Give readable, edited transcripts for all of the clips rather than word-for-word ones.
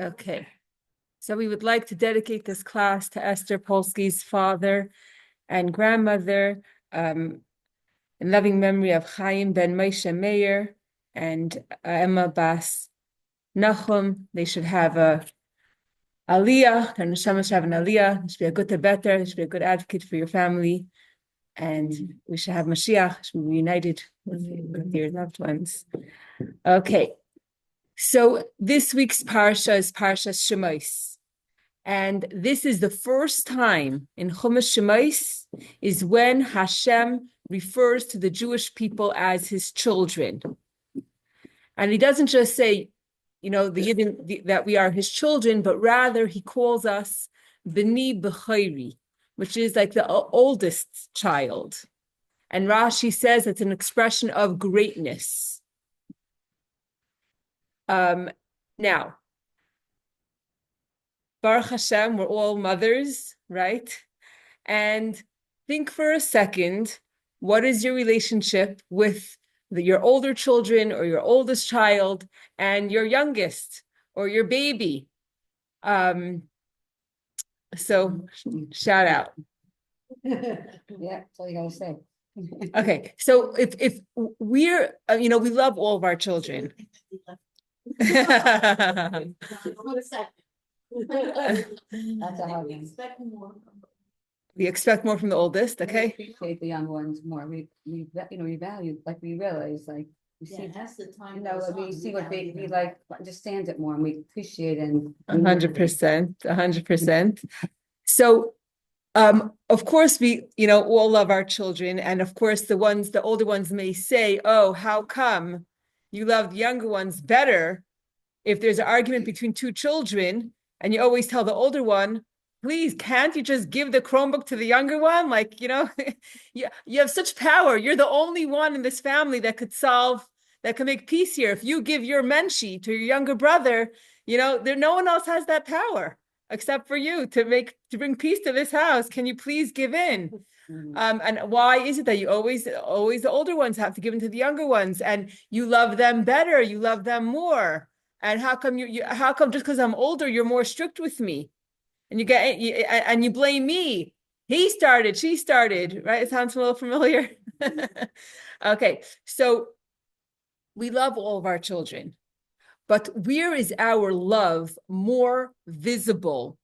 Okay. So we would like to dedicate this class to Esther Polsky's father and grandmother, in loving memory of Chaim ben Moshe Meir and Emma Bas Nachum. They should have a aliyah, their neshama should have an aliyah. It should be a good better. It should be a good advocate for your family. And we should have Mashiach, should be reunited with your loved ones. Okay. So this week's parsha is Parsha Shemos. And this is the first time in Chumash Shemos is when Hashem refers to the Jewish people as his children. And he doesn't just say, that we are his children, but rather he calls us B'ni B'chayri, which is like the oldest child. And Rashi says it's an expression of greatness. Now, Baruch Hashem, we're all mothers, right? And think for a second, what is your relationship with your older children or your oldest child and your youngest or your baby? So shout out. Yeah, that's all you gotta say. Okay, so if we're, we love all of our children. That's a hard one. We expect more from the oldest, We okay? appreciate the young ones more. We value, like we realize, like we see, That's the time. we see what we like, understand it more, and we appreciate and 100%, 100%. So, of course, we, all love our children. And of course, the older ones may say, oh, how come you love the younger ones better? If there's an argument between two children and you always tell the older one, please, can't you just give the Chromebook to the younger one? Like, you have such power. You're the only one in this family that can make peace here. If you give your menshi to your younger brother, no one else has that power except for you to bring peace to this house. Can you please give in? And why is it that you always the older ones have to give in to the younger ones, and you love them better, you love them more? And how come how come just because I'm older, you're more strict with me? And you blame me. He started, she started, right? It sounds a little familiar. Okay, so we love all of our children, but where is our love more visible,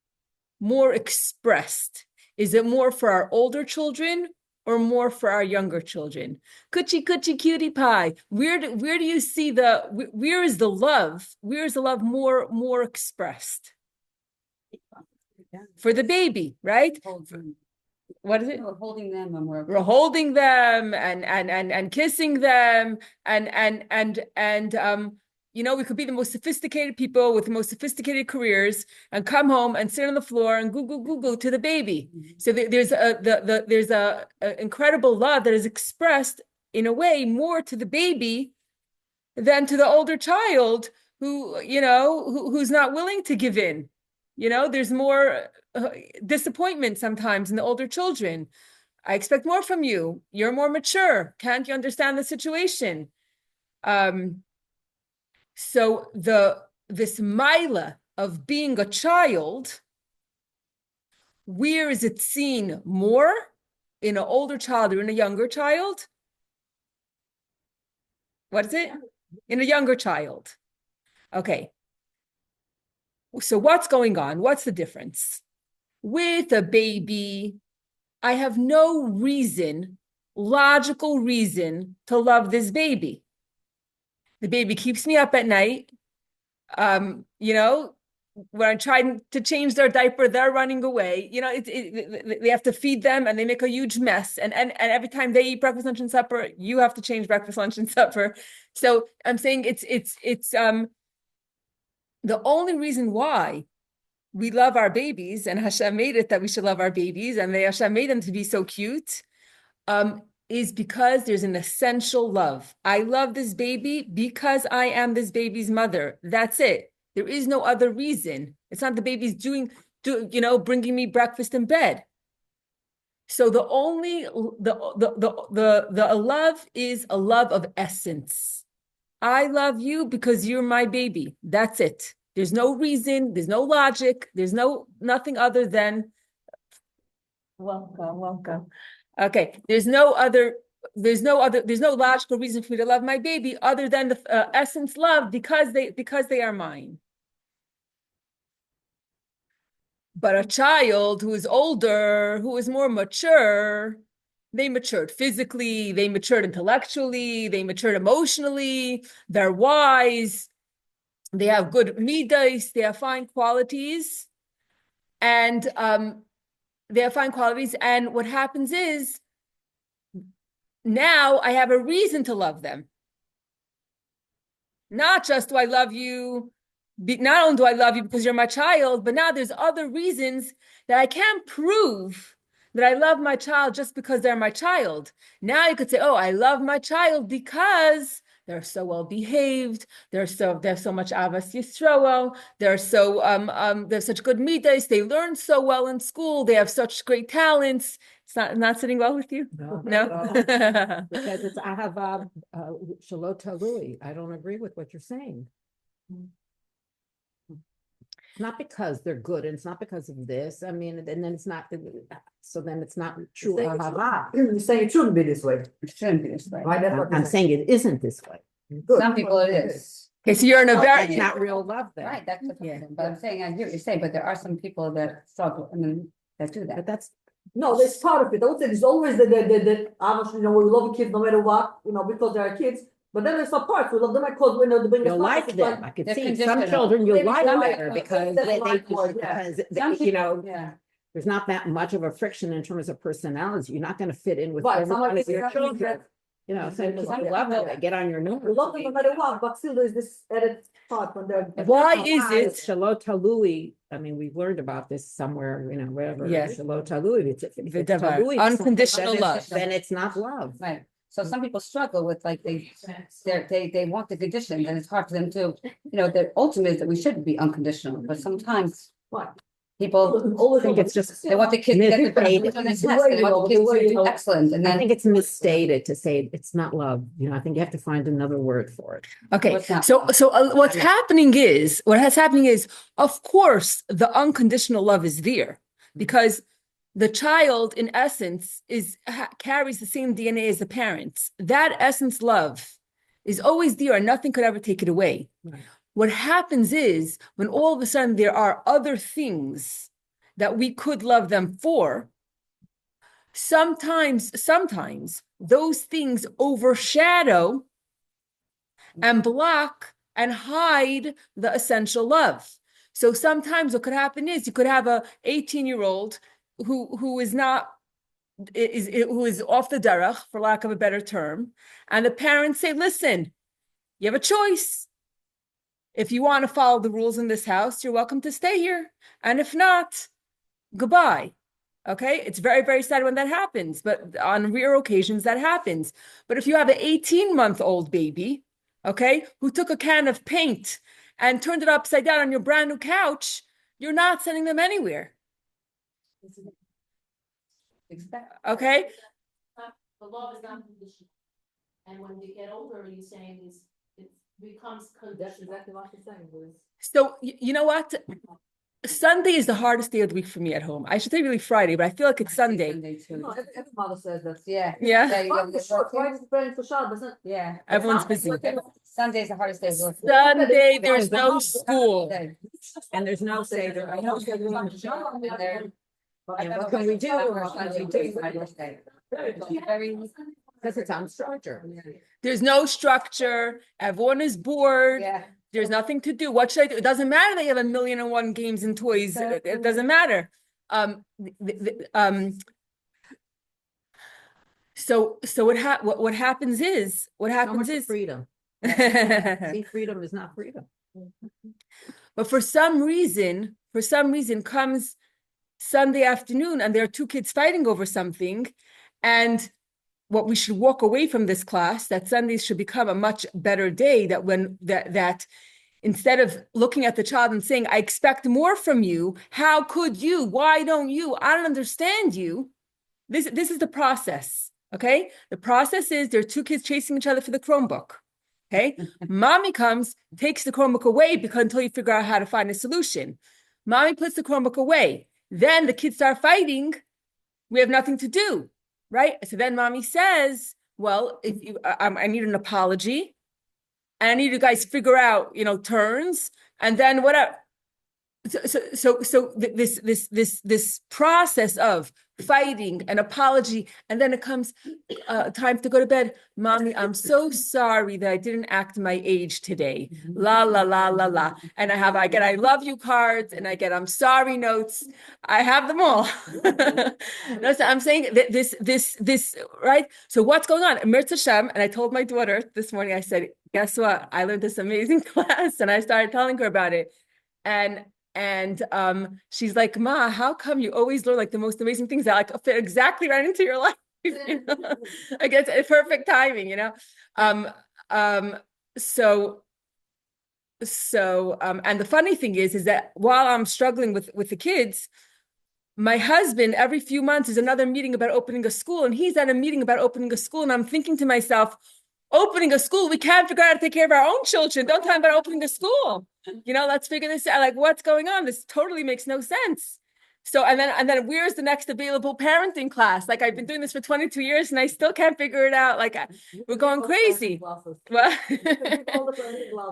more expressed? Is it more for our older children or more for our younger children? Coochie coochie cutie pie. Where do you see where is the love? Where is the love more expressed? For the baby, right? What is it? We're holding them and we're holding them and kissing them and we could be the most sophisticated people with the most sophisticated careers and come home and sit on the floor and Google to the baby. Mm-hmm. So there's a incredible love that is expressed in a way more to the baby than to the older child who's not willing to give in. There's more disappointment sometimes in the older children. I expect more from you. You're more mature. Can't you understand the situation? So this mila of being a child, where is it seen more? In an older child or in a younger child? What is it? In a younger child. Okay. So what's going on? What's the difference? With a baby, I have no logical reason to love this baby. The baby keeps me up at night. When I'm trying to change their diaper, they're running away. They have to feed them and they make a huge mess. And every time they eat breakfast, lunch, and supper, you have to change breakfast, lunch, and supper. So I'm saying it's the only reason why we love our babies, and Hashem made it that we should love our babies, and Hashem made them to be so cute, is because there's an essential love. I love this baby because I am this baby's mother. That's it. There is no other reason. It's not the baby's bringing me breakfast in bed. So the love is a love of essence. I love you because you're my baby. That's it. There's no reason, there's no logic, there's nothing other than welcome. Okay, there's no logical reason for me to love my baby other than the essence love because they are mine. But a child who is older, who is more mature, they matured physically, they matured intellectually, they matured emotionally, they're wise, they have good midas, they have fine qualities, and what happens is now I have a reason to love them. Not just do I love you, not only do I love you because you're my child, but now there's other reasons that I can't prove that I love my child just because they're my child. Now you could say, oh, I love my child because they're so well behaved. They have so much avas yisroel. They're such good midas. They learn so well in school. They have such great talents. It's not sitting well with you. No? Because it's ahava shalot talui. I don't agree with what you're saying. It's not because they're good, and it's not because of this. I mean, and then it's not. So then it's not true ahava. You're saying it shouldn't be this way. It shouldn't be this way. Right? That's what I'm saying it isn't this way. Good. Some people it is. Okay, so you're in a It's very not real love then. Right, that's the Yeah. problem. But I'm saying, I hear what you're saying, but there are some people that struggle, I mean, that do But that. that's No, that's part of it. I would say there's always the obviously, we love kids no matter what, because they are kids. But then there's some parts we love them because we know they bring us you'll like them. I could They're see some conditional. children you Maybe like some better people- because that's they my point, yeah. because Some they, Yeah. there's not that much of a friction in terms of personality. You're not going to fit in with Right, every some one of of your the children. children, So you Some love people- them, they get on your nerves. we love them no matter what, but still there's this added part when they're. Why is it? Shalot talui. I mean, we've learned about this somewhere, wherever. Yeah. Shalot talui. If it's V'davar. talui, Unconditional then love. then it's not love. Right, so some people struggle with like, they want the conditions and it's hard for them to, the ultimate is that we should be unconditional, but sometimes Right. people, Always I think it's just, they want the kids to get the best Misstated. on the test, and they want the kids to do excellent, and I then. think it's misstated to say it's not love. I think you have to find another word for it. Okay, What's that? so what has happening is, of course, the unconditional love is there because the child, in essence, carries the same DNA as the parents. That essence love is always there, and nothing could ever take it away. Right. What happens is when all of a sudden there are other things that we could love them for. Sometimes those things overshadow and block and hide the essential love. So sometimes what could happen is you could have a 18-year-old who is off the derech, for lack of a better term, and the parents say, listen, you have a choice. If you want to follow the rules in this house, you're welcome to stay here. And if not, goodbye. Okay, it's very, very sad when that happens, but on rare occasions that happens. But if you have an 18-month-old baby, okay, who took a can of paint and turned it upside down on your brand new couch, you're not sending them anywhere. Okay? The love is not conditional. And when you get older, you're saying it becomes That's conditional. exactly what you're saying, Liz. So you know what? Sunday is the hardest day of the week for me at home. I should say really Friday, but I feel like it's Sunday. too. No, every mother says that. Yeah. Yeah. you Why go is it preparing for Shabbos? Yeah. Everyone's busy. Sunday's the hardest day of the week. Sunday, there's no school. Day. And there's no say And there. they're- And what can we do? Very. Because it's unstructured. There's no structure. Everyone is bored. Yeah. There's nothing to do. What should I do? It doesn't matter that you have 1,000,001 games and toys. It doesn't matter. So what happens is Freedom. See, freedom is not freedom. but for some reason comes Sunday afternoon and there are two kids fighting over something, and what we should walk away from this class, that Sundays should become a much better day, that instead of looking at the child and saying, I expect more from you, how could you, why don't you, I don't understand you. This is the process, okay? The process is there are two kids chasing each other for the Chromebook. Okay. Mommy comes, takes the Chromebook away because until you figure out how to find a solution. Mommy puts the Chromebook away. Then the kids start fighting. We have nothing to do, right? So then mommy says, well, if you, I need an apology and I need you guys to figure out, turns and then whatever. So this process of fighting and apology, and then it comes time to go to bed. Mommy, I'm so sorry that I didn't act my age today. La la la la la. And I get I love you cards, and I get I'm sorry notes. I have them all. No, so I'm saying that this right. So what's going on? Mirza Shem, and I told my daughter this morning. I said, guess what? I learned this amazing class, and I started telling her about it, and she's like, Ma, how come you always learn like the most amazing things that like fit exactly right into your life? I guess it's perfect timing, and the funny thing is that while I'm struggling with the kids, my husband every few months is another meeting about opening a school, and he's at a meeting about opening a school, and I'm thinking to myself, opening a school, we can't figure out how to take care of our own children. Don't talk about opening a school. Let's figure this out. Like, what's going on? This totally makes no sense. So, and then where's the next available parenting class? Like, I've been doing this for 22 years and I still can't figure it out. Like, we're going crazy. Well,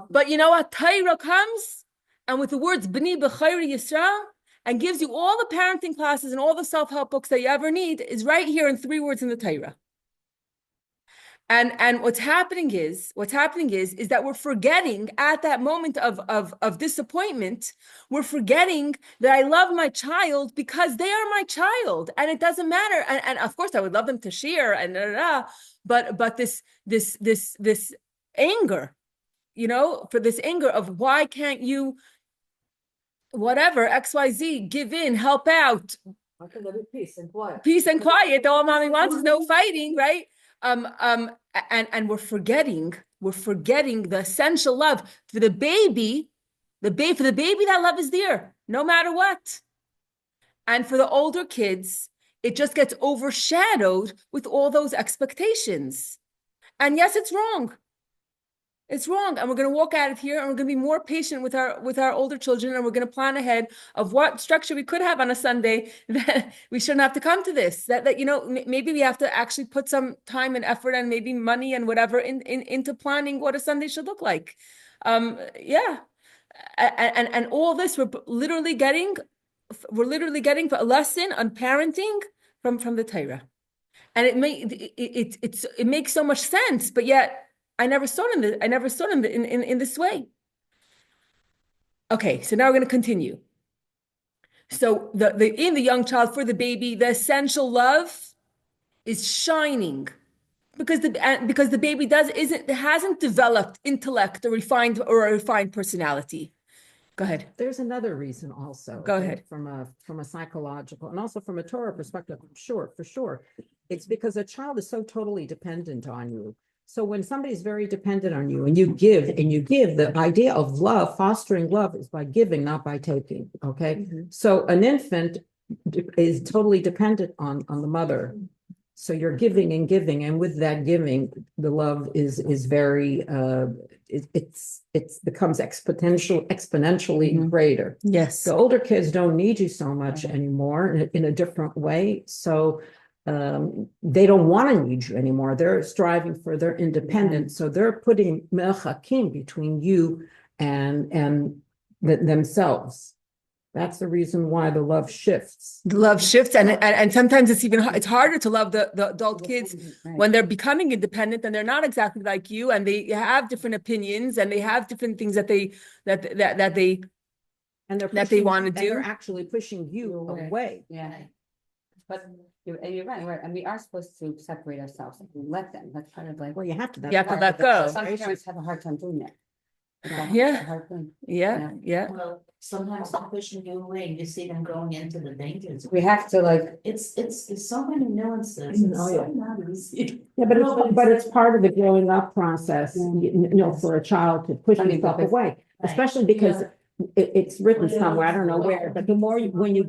but you know what? Torah comes and with the words B'ni B'chayri Yisrael and gives you all the parenting classes and all the self-help books that you ever need is right here in 3 words in the Torah. And what's happening is that we're forgetting at that moment of disappointment, we're forgetting that I love my child because they are my child, and it doesn't matter. And of course, I would love them to share and but this anger, for this anger of why can't you, whatever XYZ, give in, help out, peace and quiet. Peace and quiet. All mommy wants is no fighting, right? And we're forgetting the essential love for the baby, for the baby, that love is there no matter what. And for the older kids, it just gets overshadowed with all those expectations. And yes, it's wrong. It's wrong. And we're going to walk at it here, and we're going to be more patient with our older children, and we're going to plan ahead of what structure we could have on a Sunday that we shouldn't have to come to this. That maybe we have to actually put some time and effort and maybe money and whatever into planning what a Sunday should look like. Yeah. And all this we're literally getting a lesson on parenting from the Torah. And it makes so much sense, but yet I never saw it in this way. Okay, so now we're going to continue. So in the young child, for the baby, the essential love is shining because the baby hasn't developed intellect or a refined personality. Go ahead. There's another reason also. Go ahead. From a psychological and also from a Torah perspective, for sure. It's because a child is so totally dependent on you. So when somebody's very dependent on you and you give, the idea of love, fostering love is by giving, not by taking. Okay. Mm-hmm. So an infant is totally dependent on the mother. So you're giving, and with that giving, the love is very it becomes exponentially greater. Yes. The older kids don't need you so much anymore in a different way. So they don't want to need you anymore. They're striving for their independence. So they're putting merchakim between you and themselves. That's the reason why the love shifts. The love shifts, and sometimes it's harder to love the adult kids when they're becoming independent and they're not exactly like you, and they have different opinions and they have different things that they want to do. They're actually pushing you away. Yeah, but you're right. And we are supposed to separate ourselves. Let them. That's kind of like, well, you have to. You have to let go. Some parents have a hard time doing that. Yeah. Well, sometimes they're pushing you away and you see them going into the dangers. We have to it's so many nuances. It's not easy. Yeah, but it's part of the growing up process, for a child to push himself away, especially because it's written somewhere, I don't know where, but when you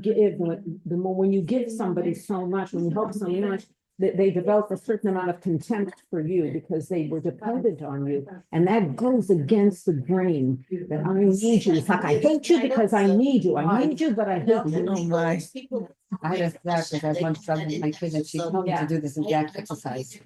give somebody so much, when you help somebody much, they develop a certain amount of contempt for you because they were dependent on you. And that goes against the grain that I need you. It's like, I hate you because I need you. I need you, but I hate you. Oh, my. I had a therapist that once struggling with my kid, and she told me to do this exact exercise.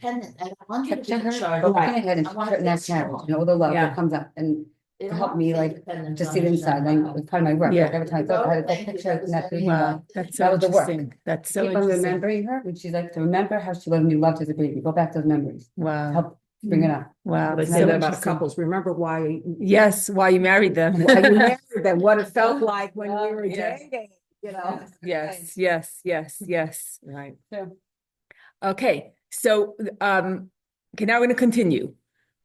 Picture her, go ahead and put her in that carriage, all the love that comes up, and to help me like to see the inside. Like, it was part of my work. Yeah. Like, every time I thought I had a picture in that video. Wow, that's so That was the work. interesting. That's so Keep on interesting. remembering her, when she's like, to remember how she loved me, loved as a baby. Go back to those memories. Wow, Help bring it up. wow. They That's say so that about interesting. couples. Remember why Yes, why you married them. you married them, what it felt like when we were Yes. dating, you know? Yes, yes, yes, yes. Right. Okay, so okay, now we're gonna continue.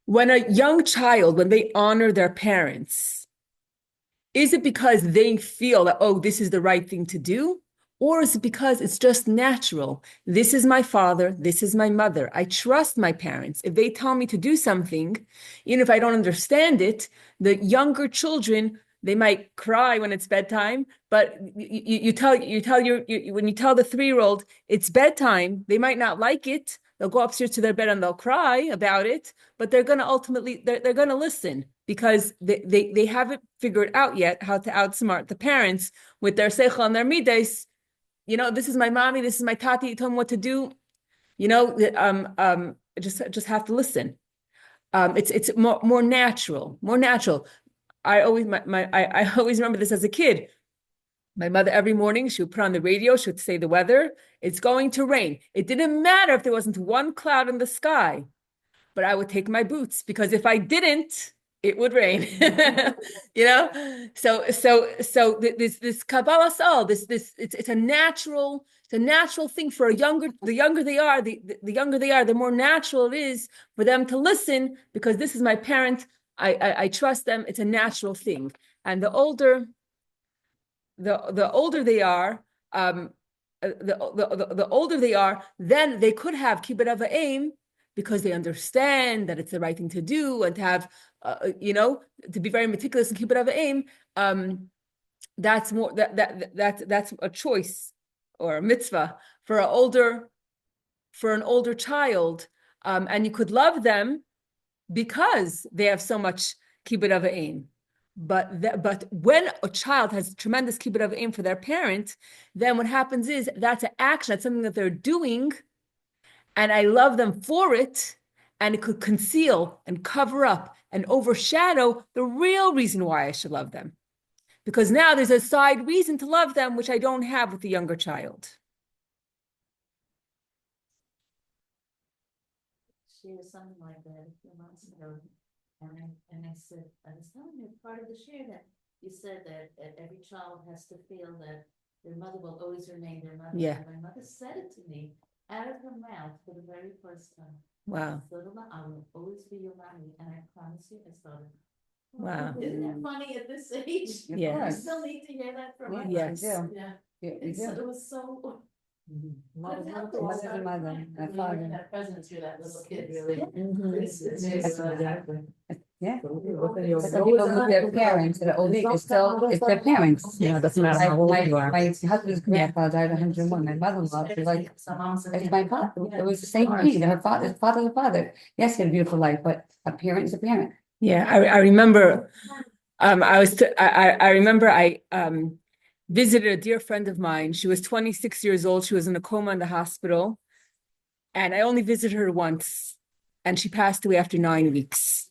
When a young child, when they honor their parents, is it because they feel that, oh, this is the right thing to do? Or is it because it's just natural? This is my father, this is my mother. I trust my parents. If they tell me to do something, even if I don't understand it, the younger children, they might cry when it's bedtime, but you tell when you tell the 3-year-old it's bedtime, they might not like it. They'll go upstairs to their bed and they'll cry about it, but they're going to ultimately, they're going to listen because they haven't figured out yet how to outsmart the parents with their seichel and their midas. You know, this is my mommy, this is my tati, tell them what to do. You know, just have to listen. It's more natural, more natural. I always I always remember this as a kid. My mother, every morning, she would put on the radio, she would say the weather, it's going to rain. It didn't matter if there wasn't one cloud in the sky, but I would take my boots because if I didn't, it would rain. You know? So this Kabbalah soul, it's a natural thing for the younger they are, the younger they are, the more natural it is for them to listen because this is my parent. I trust them. It's a natural thing. And the older they are, the older they are, then they could have kibbud aim because they understand that it's the right thing to do and to have, to be very meticulous and kibbud aim. That's more that's a choice or a mitzvah for an older child, and you could love them because they have so much kibbud aim. But when a child has tremendous kibbud aim for their parent, then what happens is that's an action, that's something that they're doing, and I love them for it, and it could conceal and cover up and overshadow the real reason why I should love them. Because now there's a side reason to love them, which I don't have with the younger child. She was something like that a few months ago. And I said, I was telling you part of the share that you said that every child has to feel that their mother will always remain their mother. Yeah. And my mother said it to me out of her mouth for the very first time. Wow. I will always be your mommy, and I promise you, I started. Wow. Isn't that funny at this age? Yes. I still need to hear that from her. Yes. Yeah. Yeah, It was so. Mother and mother, and father. That presence to that little kid, really. Yeah. But some people lose their parents at an old age, it's their parents. Yeah, it doesn't matter how old you are. My husband's grandfather died at 101. My mother-in-law, she was like, it's my father. It was the same thing. Her father's a father. Yes, he had a beautiful life, but a parent is a parent. Yeah, I remember. I remember I visited a dear friend of mine. She was 26 years old. She was in a coma in the hospital, and I only visited her once, and she passed away after 9 weeks.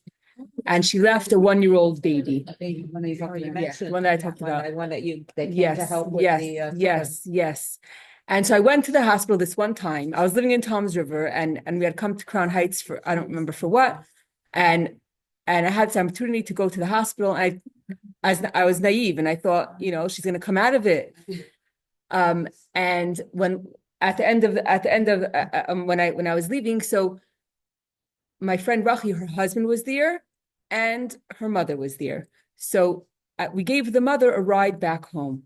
And she left a 1-year-old baby. When they talk to you. Yeah, one that I talked about. One that they came Yes, to help with yes, the. yes. And so I went to the hospital this one time. I was living in Toms River, and we had come to Crown Heights for, I don't remember for what. And I had this opportunity to go to the hospital. And I was naive, and I thought, she's going to come out of it. And when at the end of when I was leaving, so my friend Rachi, her husband was there, and her mother was there. So we gave the mother a ride back home,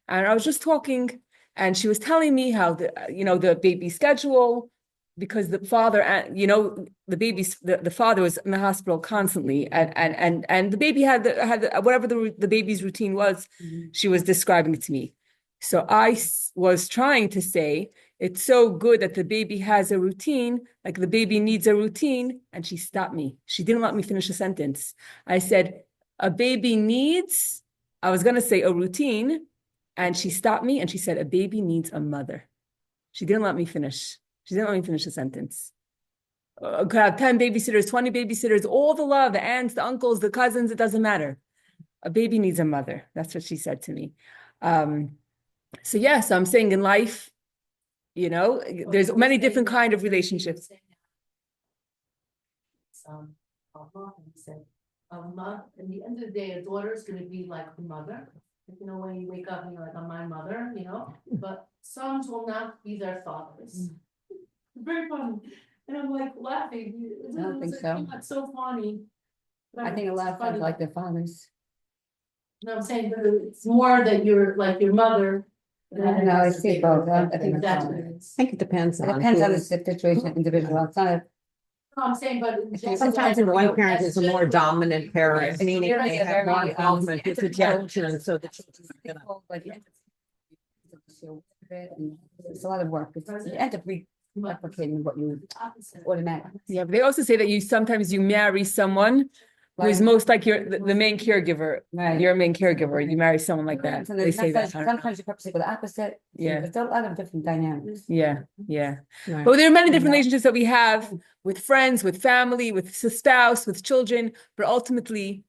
and I was just talking, and she was telling me how the baby schedule, because the father, the father was in the hospital constantly, and the baby had whatever the baby's routine was. She was describing it to me. So I was trying to say, It's so good that the baby has a routine, like the baby needs a routine. And she stopped me. She didn't let me finish a sentence. I said, a baby needs, I was going to say a routine. And she stopped me and she said, a baby needs a mother. She didn't let me finish. She didn't let me finish the sentence. Could have 10 babysitters, 20 babysitters, all the love, the aunts, the uncles, the cousins, it doesn't matter. A baby needs a mother. That's what she said to me. So yes, I'm saying in life, you know, there's many different kind of relationships. At the end of the day, a daughter is going to be like a mother. You know, when you wake up and you're like, I'm my mother, you know, but sons will not be their fathers. Very funny. And I'm like laughing. I don't think so. It's so funny. I think a lot of times like their fathers. No, I'm saying, but it's more that you're like your mother. No, I see both. I think That's it's what both. it is. I think it depends It on. depends on who- the situation, individual. It's not a No, I'm saying, but. Sometimes the one parent is a more dominant parent, meaning You're they like a have more very, involvement with the children, so the children are gonna. like, it's a lot of work. You end up replicating what you automatically. Yeah, but they also say that sometimes you marry someone who is most like the main caregiver. Right. You're a main caregiver. You marry someone like that. So They say that. sometimes you purposely go the opposite. Yeah. There's a lot of different dynamics. Yeah, yeah. Right. But there are many different relationships that we have with friends, with family, with spouse, with children. But ultimately,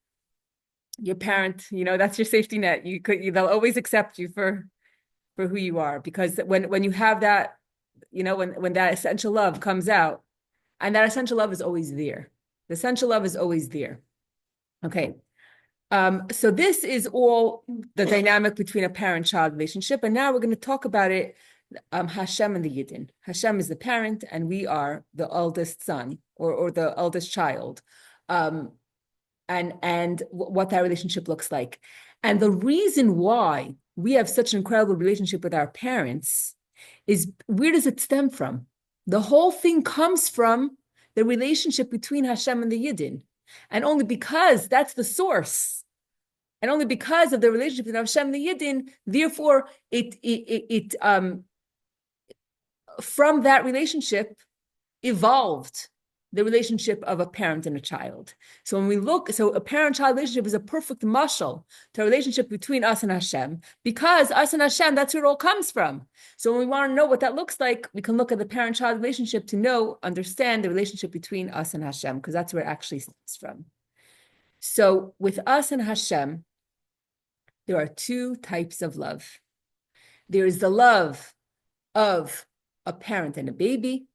your parent, you know, that's your safety net. They'll always accept you for who you are, because when you have that, you know, when that essential love comes out, and that essential love is always there. The essential love is always there. Okay. So this is all the dynamic between a parent-child relationship. And now we're going to talk about it, Hashem and the Yidden. Hashem is the parent, and we are the eldest son or the eldest child. And what that relationship looks like. And the reason why we have such an incredible relationship with our parents is, where does it stem from? The whole thing comes from the relationship between Hashem and the Yidden. And only because that's the source, and only because of the relationship between Hashem and the Yidden, therefore, from that relationship evolved the relationship of a parent and a child. So when we look, so a parent-child relationship is a perfect mashal to a relationship between us and Hashem, because us and Hashem, that's where it all comes from. So when we want to know what that looks like, we can look at the parent-child relationship to understand the relationship between us and Hashem, because that's where it actually stems from. So with us and Hashem, there are two types of love. There is the love of a parent and a baby,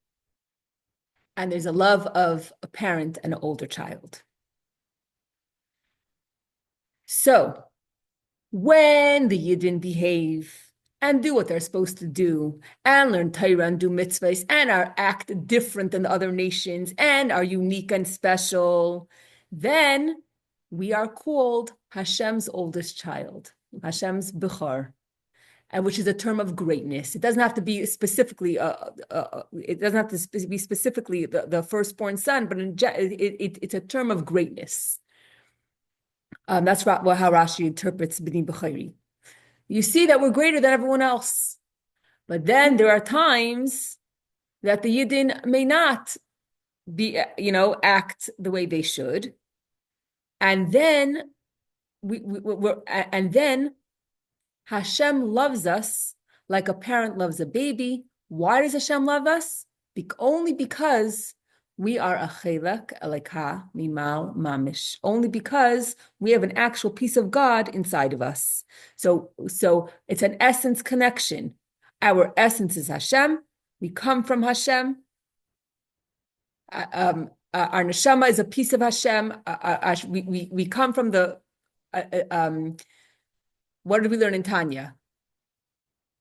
and there's a love of a parent and an older child. So when the Yidden behave and do what they're supposed to do, and learn Torah and do mitzvahs, and act different than the other nations, and are unique and special, then we are called Hashem's oldest child, Hashem's Bechor, and which is a term of greatness. It doesn't have to be specifically, the firstborn son, but it's a term of greatness. That's how Rashi interprets B'nai B'chori. You see that we're greater than everyone else. But then there are times that the Yidden may not act the way they should. And then Hashem loves us like a parent loves a baby. Why does Hashem love us? Only because we are a Chelek Eleka Mimal Mamish. Only because we have an actual piece of God inside of us. So it's an essence connection. Our essence is Hashem. We come from Hashem. Our neshama is a piece of Hashem. We come from the. What did we learn in Tanya?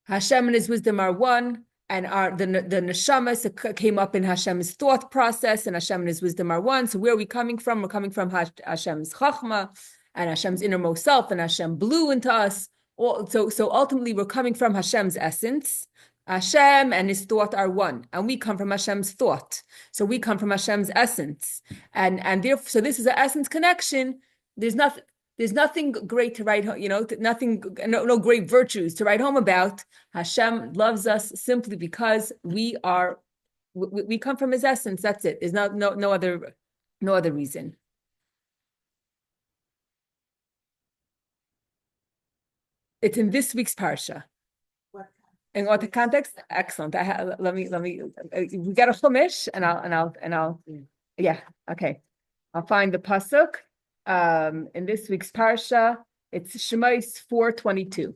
Hashem and His wisdom are one, and the neshama came up in Hashem's thought process, and Hashem and His wisdom are one. So where are we coming from? We're coming from Hashem's chachma and Hashem's innermost self, and Hashem blew into us. So ultimately, we're coming from Hashem's essence. Hashem and His thought are one, and we come from Hashem's thought. So we come from Hashem's essence, and therefore, so this is an essence connection. There's There's nothing great to write home, nothing, no great virtues to write home about. Hashem loves us simply because we come from his essence. That's it. There's no other reason. It's in this week's parsha. In what the context? Excellent. Let me. We got a chumash, and I'll. Yeah. Okay. I'll find the pasuk. In this week's parsha, it's Shemos 4:22.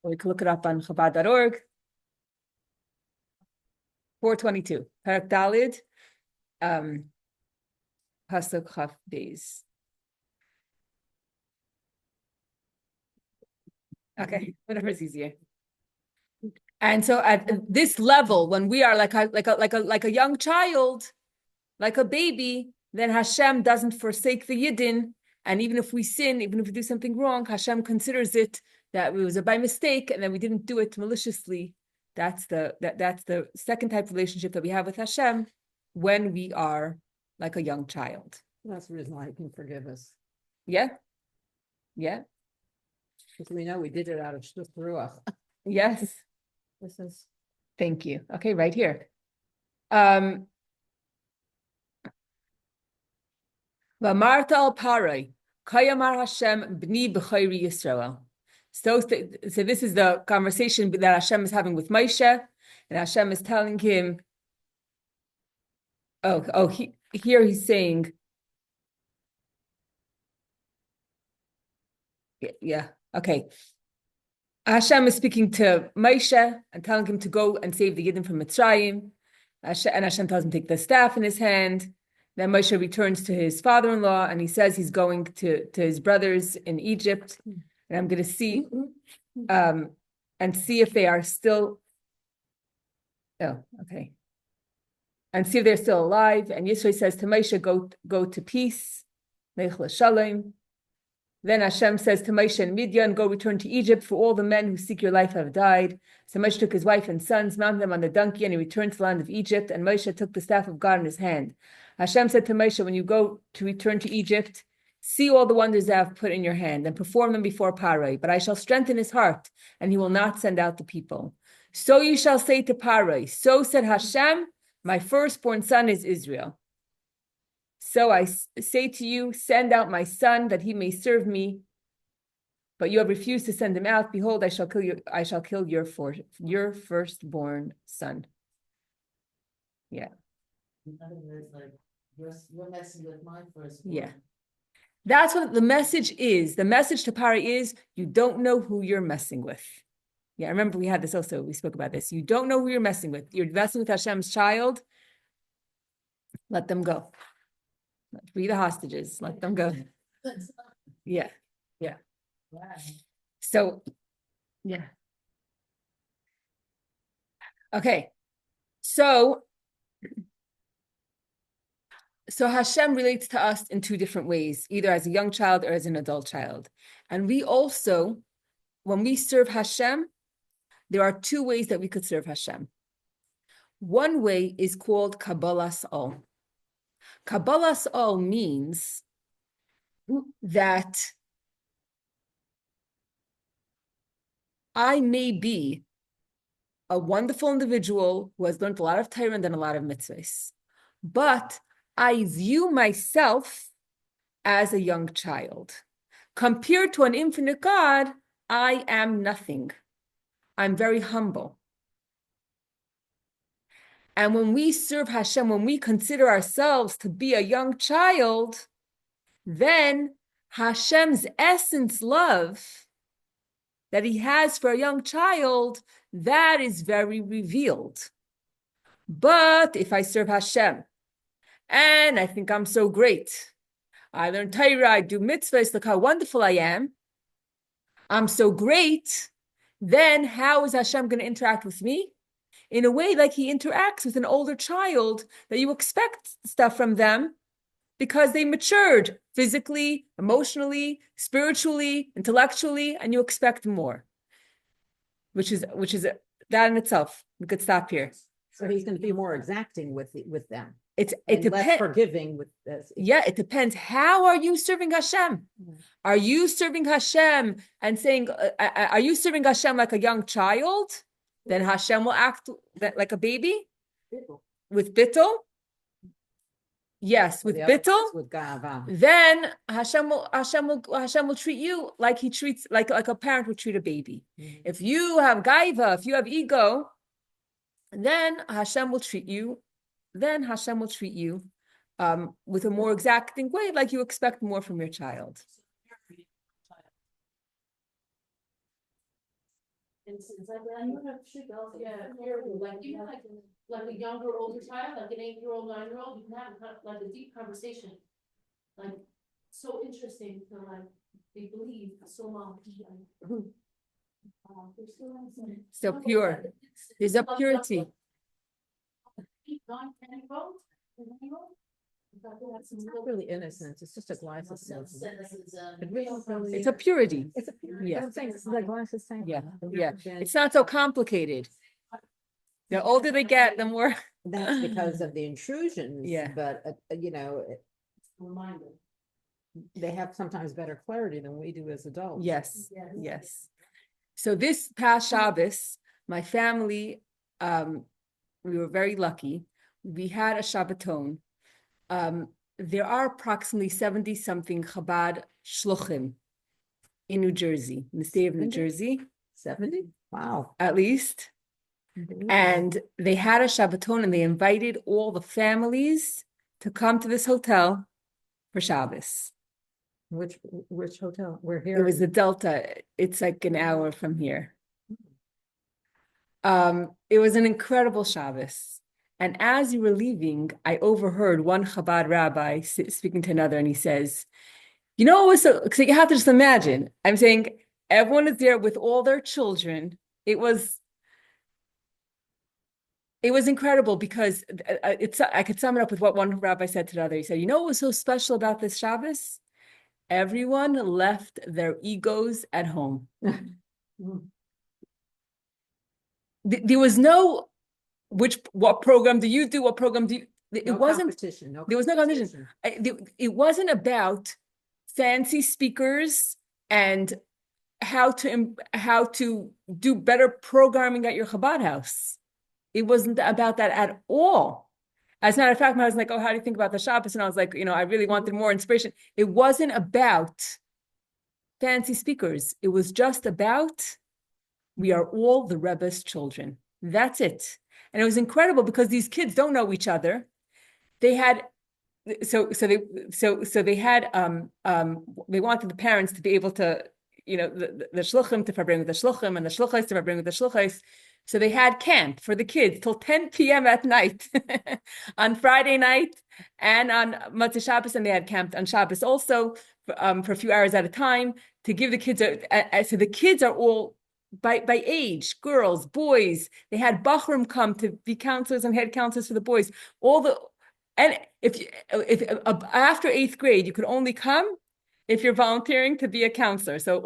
We can look it up on Chabad.org. 4:22. Parak Dalid. Pasuk Chaf Beis. Okay, whatever is easier. And so at this level, when we are like a young child, like a baby, then Hashem doesn't forsake the Yidden. And even if we sin, even if we do something wrong, Hashem considers it that it was by mistake and then we didn't do it maliciously. That's the second type of relationship that we have with Hashem when we are like a young child. That's the reason why he can forgive us. Yeah. Yeah. Because we know we did it out of Shtus Ruach. Yes. This is. Thank you. Okay, right here. V'amarta al Parai, Kayamar Hashem b'ni b'chayri Yisrael. So this is the conversation that Hashem is having with Moshe, and Hashem is telling him, here he's saying, yeah, okay. Hashem is speaking to Moshe and telling him to go and save the Yidden from Mitzrayim. And Hashem tells him to take the staff in his hand. Then Moshe returns to his father-in-law and he says he's going to his brothers in Egypt. And I'm going to see and see if they are still. Oh, okay. And see if they're still alive. And Yisro says to Moshe, go to peace. Lech l'shalom. Then Hashem says to Moshe and Midian, go return to Egypt, for all the men who seek your life have died. So Moshe took his wife and sons, mounted them on the donkey, and he returned to the land of Egypt. And Moshe took the staff of God in his hand. Hashem said to Moshe, when you go to return to Egypt, see all the wonders I have put in your hand, and perform them before Parai. But I shall strengthen his heart, and he will not send out the people. So you shall say to Parai, so said Hashem, my firstborn son is Israel. So I say to you, send out my son that he may serve me. But you have refused to send him out. Behold, I shall kill your firstborn son. Yeah. In other words, like you're messing with my firstborn. Yeah. That's what the message is. The message to Pari is you don't know who you're messing with. Yeah, I remember we had this also. We spoke about this. You don't know who you're messing with. You're messing with Hashem's child. Let them go. Free the hostages. Let them go. Yeah. Yeah. Wow. So, yeah. Okay. So Hashem relates to us in two different ways, either as a young child or as an adult child. And we also, when we serve Hashem, there are two ways that we could serve Hashem. One way is called Kabbalas Ol. Kabbalas Ol means that I may be a wonderful individual who has learned a lot of Torah and done a lot of mitzvahs, but I view myself as a young child. Compared to an infinite God, I am nothing. I'm very humble. And when we serve Hashem, when we consider ourselves to be a young child, then Hashem's essence love that he has for a young child, that is very revealed. But if I serve Hashem, and I think I'm so great, I learn Torah, I do mitzvahs, look how wonderful I am, I'm so great, then how is Hashem going to interact with me? In a way like he interacts with an older child, that you expect stuff from them because they matured physically, emotionally, spiritually, intellectually, and you expect more, which is that in itself. We could stop here. So he's going to be more exacting with them. it and less depends. forgiving with this. Yeah, it depends. How are you serving Hashem? Are you serving Hashem and saying, are you serving Hashem like a young child? Then Hashem will act like a baby with bittul. Yes, with bittul. With gava. Then Hashem will treat you like he treats like a parent would treat a baby. If you have gaiva, if you have ego, then Hashem will treat you. Then Hashem will treat you with a more exacting way, like you expect more from your child. Like even like a younger, older child, like an 8-year-old, 9-year-old, you can have like a deep conversation. Like so interesting to like they believe so much. So pure. There's a purity. It's not really innocent. It's just a glass of silver. It's a purity. It's a purity. Yeah. I'm saying it's like glass of silver. Yeah, yeah. It's not so complicated. The older they get, the more. That's because of the intrusions. Yeah. But reminder. They have sometimes better clarity than we do as adults. Yes, yes. So this past Shabbos, my family, we were very lucky. We had a Shabbaton. There are approximately 70-something Chabad shluchim in New Jersey, in the state of New Jersey. 70? Wow. At least. And they had a Shabbaton and they invited all the families to come to this hotel for Shabbos. Which hotel? We're here. It was the Delta. It's like an hour from here. It was an incredible Shabbos. And as you were leaving, I overheard one Chabad rabbi speaking to another, and he says, you know, so you have to just imagine. I'm saying everyone is there with all their children. It was incredible because I could sum it up with what one rabbi said to the other. He said, you know what was so special about this Shabbos? Everyone left their egos at home. There was no, what program do you do? What program do you? It wasn't competition. There was no competition. It wasn't about fancy speakers and how to do better programming at your Chabad house. It wasn't about that at all. As a matter of fact, I was like, oh, how do you think about the Shabbos? And I was like, I really wanted more inspiration. It wasn't about fancy speakers. It was just about, we are all the Rebbe's children. That's it. And it was incredible because these kids don't know each other. They had, they had, they wanted the parents to be able to, the shluchim to bring with the shluchim and the shluchos to bring with the shluchos. So they had camp for the kids till 10 p.m. at night on Friday night and on Motzei Shabbos, and they had camped on Shabbos also for a few hours at a time to give the kids. So the kids are all by age, girls, boys. They had Bachrim come to be counselors and head counselors for the boys. And if after 8th grade, you could only come if you're volunteering to be a counselor. So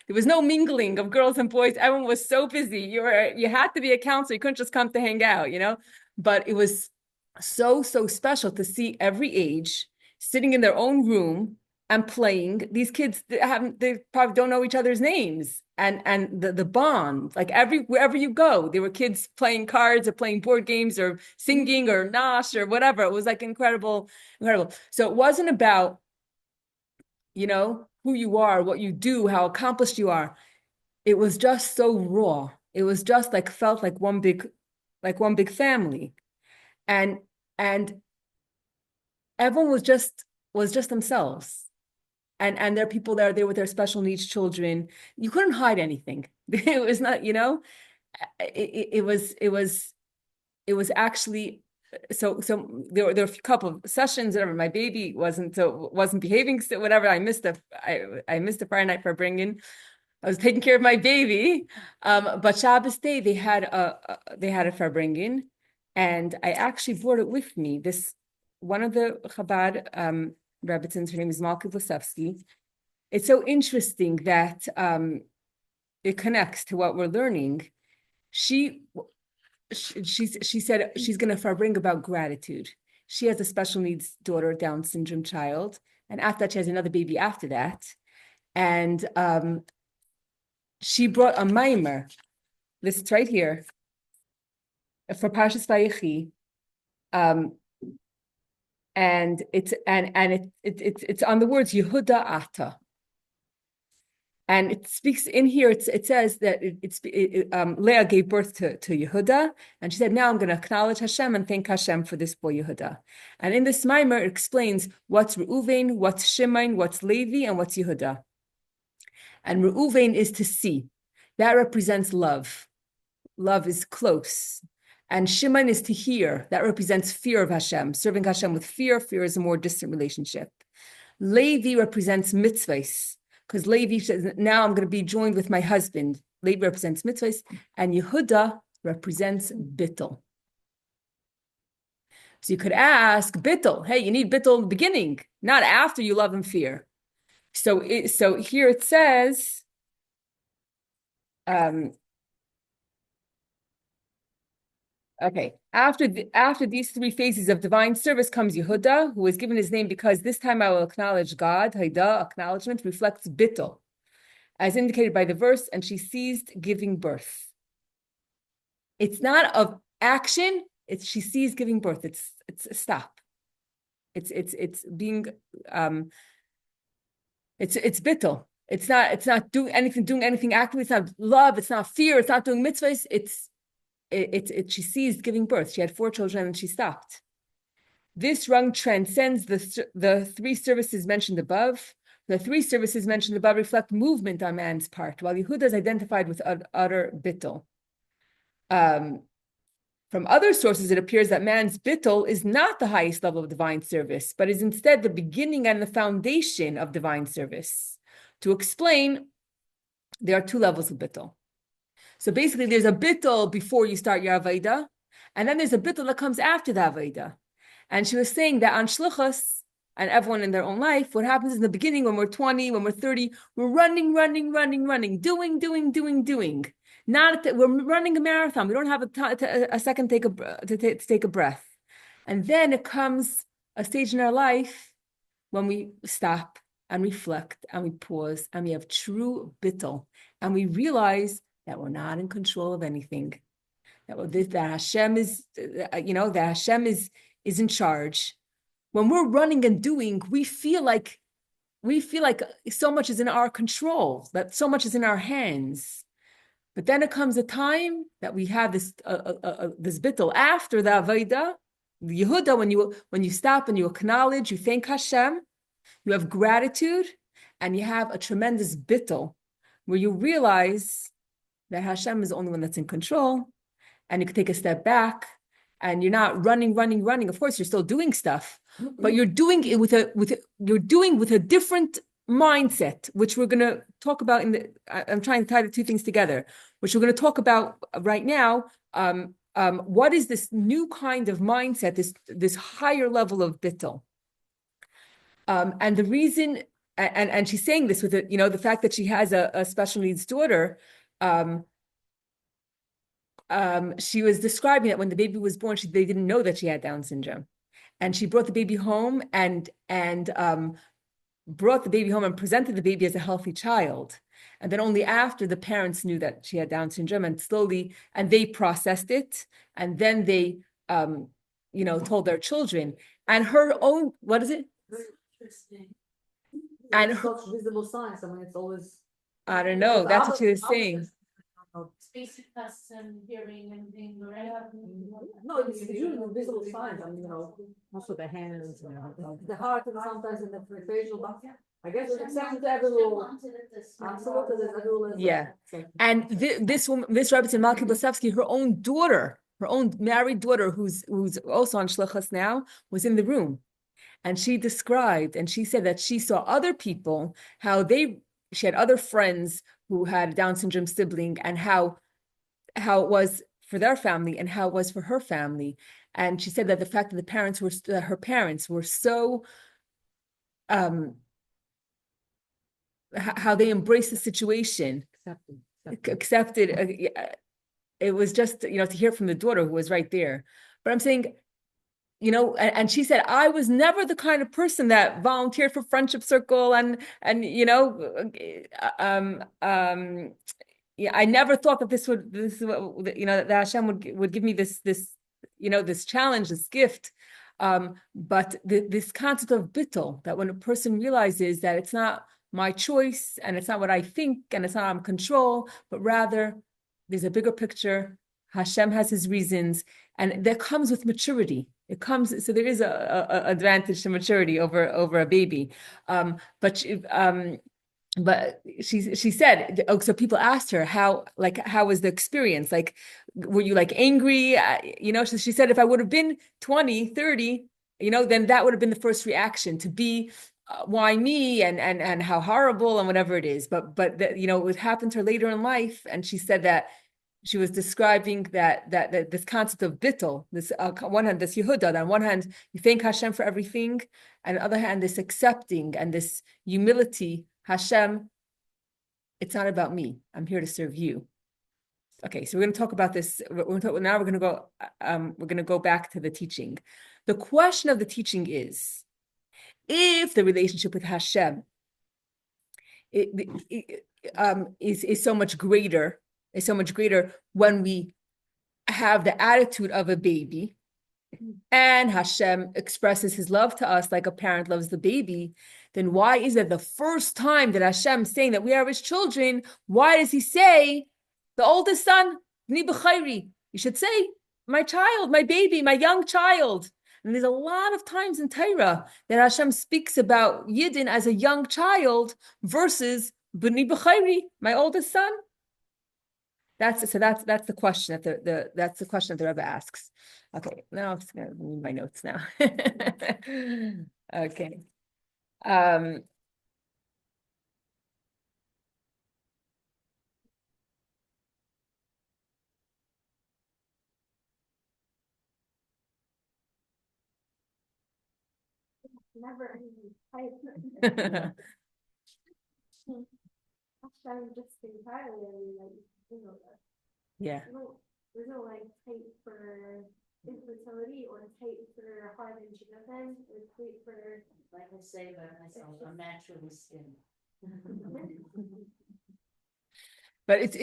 there was no mingling of girls and boys. Everyone was so busy. You had to be a counselor. You couldn't just come to hang out, But it was so special to see every age sitting in their own room and playing. These kids, they probably don't know each other's names. And the bond, like wherever you go, there were kids playing cards or playing board games or singing or nash or whatever. It was like incredible. So it wasn't about who you are, what you do, how accomplished you are. It was just so raw. It was just felt like one big family. And everyone was just themselves. And there are people there with their special needs children. You couldn't hide anything. It was not, it was actually. So there were a couple of sessions, whatever. My baby wasn't behaving, so whatever. I missed the Friday night for bringing. I was taking care of my baby, but Shabbos day they had a farbringen, and I actually brought it with me. This one of the Chabad Rebbitzins, her name is Malka Vlasevsky. It's so interesting that it connects to what we're learning. She said she's going to bring about gratitude. She has a special needs daughter, Down syndrome child. And after that, she has another baby after that. And she brought a mimer. This is right here for Parshas Vayechi. And it's on the words Yehuda Ata. And it speaks in here, it says that Leah gave birth to Yehuda, and she said, now I'm going to acknowledge Hashem and thank Hashem for this boy Yehuda. And in this mimer, it explains what's Reuven, what's Shimon, what's Levi, and what's Yehuda. And Reuven is to see. That represents love. Love is close. And Shimon is to hear. That represents fear of Hashem. Serving Hashem with fear. Fear is a more distant relationship. Levi represents mitzvahs. Because Levi says, now I'm going to be joined with my husband. Levi represents mitzvahs. And Yehuda represents bittul. So you could ask bittul, hey, you need bittul in the beginning, not after you love and fear. So here it says, okay, after these three phases of divine service comes Yehuda, who is given his name because this time I will acknowledge God. Haida, acknowledgement, reflects bittul, as indicated by the verse, and she ceased giving birth. It's not of action, she ceased giving birth. It's a stop. It's being it's bittul. It's not doing anything actively. It's not love. It's not fear. It's not doing mitzvahs. She ceased giving birth. She had 4 children and she stopped. This rung transcends the 3 services mentioned above. The 3 services mentioned above reflect movement on man's part, while Yehuda is identified with utter bittul. From other sources, it appears that man's bittul is not the highest level of divine service, but is instead the beginning and the foundation of divine service. To explain, there are 2 levels of bittul. So basically, there's a bittul before you start your Avodah, and then there's a bittul that comes after the Avodah. And she was saying that on Shlichos, and everyone in their own life, what happens in the beginning when we're 20, when we're 30, we're running, doing. We're running a marathon. We don't have a second to take a breath. And then it comes a stage in our life when we stop and reflect and we pause and we have true bittul and we realize that we're not in control of anything. That Hashem is, that Hashem is in charge. When we're running and doing, we feel like so much is in our control, that so much is in our hands. But then it comes a time that we have this bittul after the Avodah, the Yehuda, when you stop and you acknowledge, you thank Hashem, you have gratitude, and you have a tremendous bittul where you realize that Hashem is the only one that's in control, and you can take a step back, and you're not running. Of course, you're still doing stuff, but you're doing it with a different mindset, which we're going to talk about I'm trying to tie the 2 things together, which we're going to talk about right now. What is this new kind of mindset, this higher level of bittul? And the reason, and she's saying this with the fact that she has a special needs daughter. She was describing that when the baby was born, they didn't know that she had Down syndrome, and she brought the baby home and presented the baby as a healthy child. And then only after the parents knew that she had Down syndrome, and they processed it, and then they, told their children. And her own, what is it? Interesting. And such visible signs. I mean, it's always. I don't know. That's what she was saying. Basic tests and hearing and things, right? No, it's usually visible signs. I mean, Also the hands. the heart and sometimes in the facial. But I guess it's accepted every rule. Absolutely, there's every rule. Yeah. And this woman, this Rabbi Malki Blasevsky, her own married daughter, who's also on Shlichus now, was in the room. And she described, and she said that she saw other people, she had other friends who had a Down syndrome sibling, and how it was for their family and how it was for her family. And she said that the fact that her parents were so, how they embraced the situation, accepted. It was just, to hear from the daughter who was right there. But I'm saying, and she said, I was never the kind of person that volunteered for friendship circle yeah, I never thought that that Hashem would give me this challenge, this gift. But this concept of bittul, that when a person realizes that it's not my choice and it's not what I think and it's not in control, but rather there's a bigger picture. Hashem has his reasons, and that comes with maturity. It comes, so there is a advantage to maturity over a baby. But she said, oh, so people asked her how was the experience? Like, were you like angry? So she said, if I would have been 20, 30, then that would have been the first reaction, to be why me and how horrible and whatever it is. But it happened to her later in life, and she said that she was describing that this concept of bittul, this on one hand, this Yehuda, on one hand, you thank Hashem for everything, and on the other hand, this accepting and this humility. Hashem, it's not about me. I'm here to serve you. Okay, so we're going to talk about this. We're going to go back to the teaching. The question of the teaching is, if the relationship with Hashem is so much greater, when we have the attitude of a baby, and Hashem expresses his love to us like a parent loves the baby, then why is it the first time that Hashem is saying that we are his children, why does he say, the oldest son, Bni B'chayri? You should say, my child, my baby, my young child. And there's a lot of times in Torah that Hashem speaks about Yidden as a young child versus B'ni B'chayri, my oldest son. That's the question that's the question that the Rebbe asks. Okay, now I'm just gonna read my notes now. Okay. Never just entirely, Yeah. There's no like type for infertility or type for hard and Jonathan, or type for, Like I say about myself, I'm naturally skinned. But it's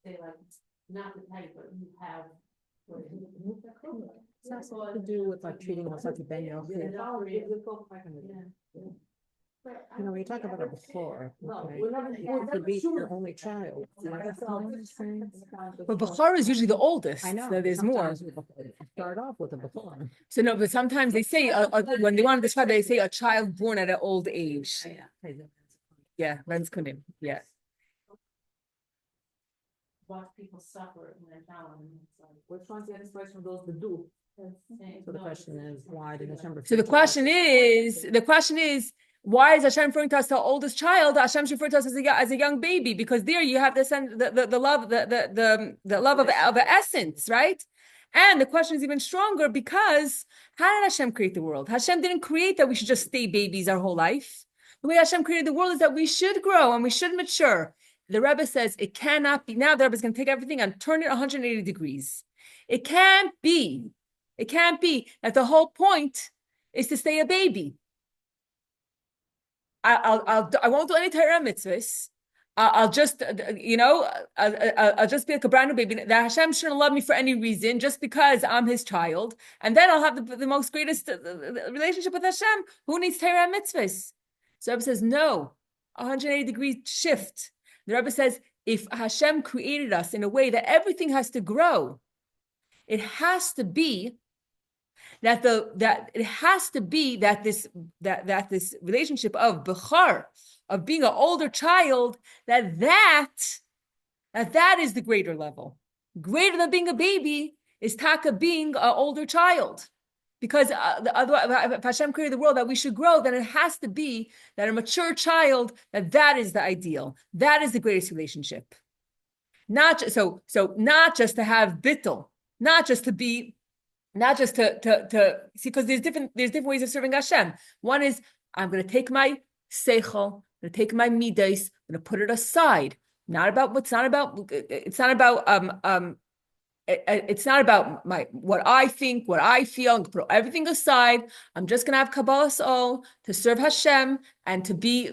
Say like, not the type, but you have. It's not something to do with like treating yourself to Ben Yochid. When you talk about it before, it could be your only child. but Bechor is usually the oldest. I know. So there's more. Start off with a before. So no, but sometimes they say when they want to describe, they say a child born at an old age. Yeah, Lenskunim. Yeah. Watch people suffer in their town. Which one's the inspiration of those that do? So the question is, why did Hashem? So the question is, why is Hashem referring to us, the oldest child? Hashem referred to us as a young baby, because there you have the love, the love of the essence, right? And the question is even stronger, because how did Hashem create the world? Hashem didn't create that we should just stay babies our whole life. The way Hashem created the world is that we should grow and we should mature. The Rebbe says it cannot be. Now the Rebbe is going to take everything and turn it 180 degrees. It can't be that the whole point is to stay a baby. I won't do any Torah mitzvahs. I'll just be like a brand new baby. That Hashem shouldn't love me for any reason, just because I'm his child, and then I'll have the most greatest relationship with Hashem. Who needs Torah mitzvahs? So the Rebbe says no, 180 degree shift. The Rebbe says, if Hashem created us in a way that everything has to grow, it has to be that this relationship of Bechar, of being an older child, that is the greater level. Greater than being a baby is Taka being an older child. Because if Hashem created the world that we should grow, then it has to be that a mature child, that is the ideal. That is the greatest relationship. Not just to have bittul, not just to see, because there's different ways of serving Hashem. One is, I'm going to take my seichel, I'm going to take my midas, I'm going to put it aside. It's not about it's not about what I think, what I feel, and put everything aside. I'm just gonna have Kabbalah soul to serve Hashem and to be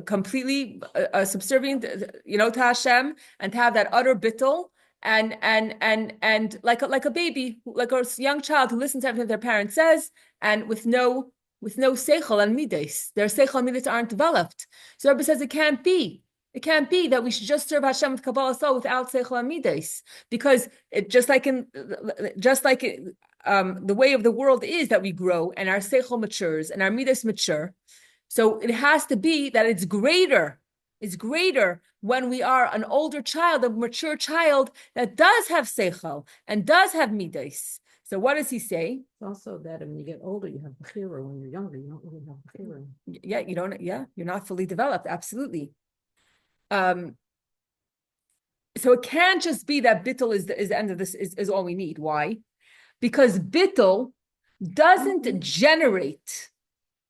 completely subservient, to Hashem, and to have that utter bittul and like a baby, like a young child who listens to everything their parent says, and with no seichel and midas. Their seichel and midas aren't developed. So Rebbe says it can't be. It can't be that we should just serve Hashem with Kabbalah soul without seichel and midas, because just like the way of the world is that we grow and our seichel matures and our midas mature. So it has to be that it's greater. It's greater when we are an older child, a mature child that does have seichel and does have midas. So what does he say? It's also that when you get older, you have bechira. When you're younger, you don't really have bechira. Yeah, you don't. Yeah, you're not fully developed. Absolutely. So it can't just be that bittul is the end of this is all we need. Why? Because bittul doesn't generate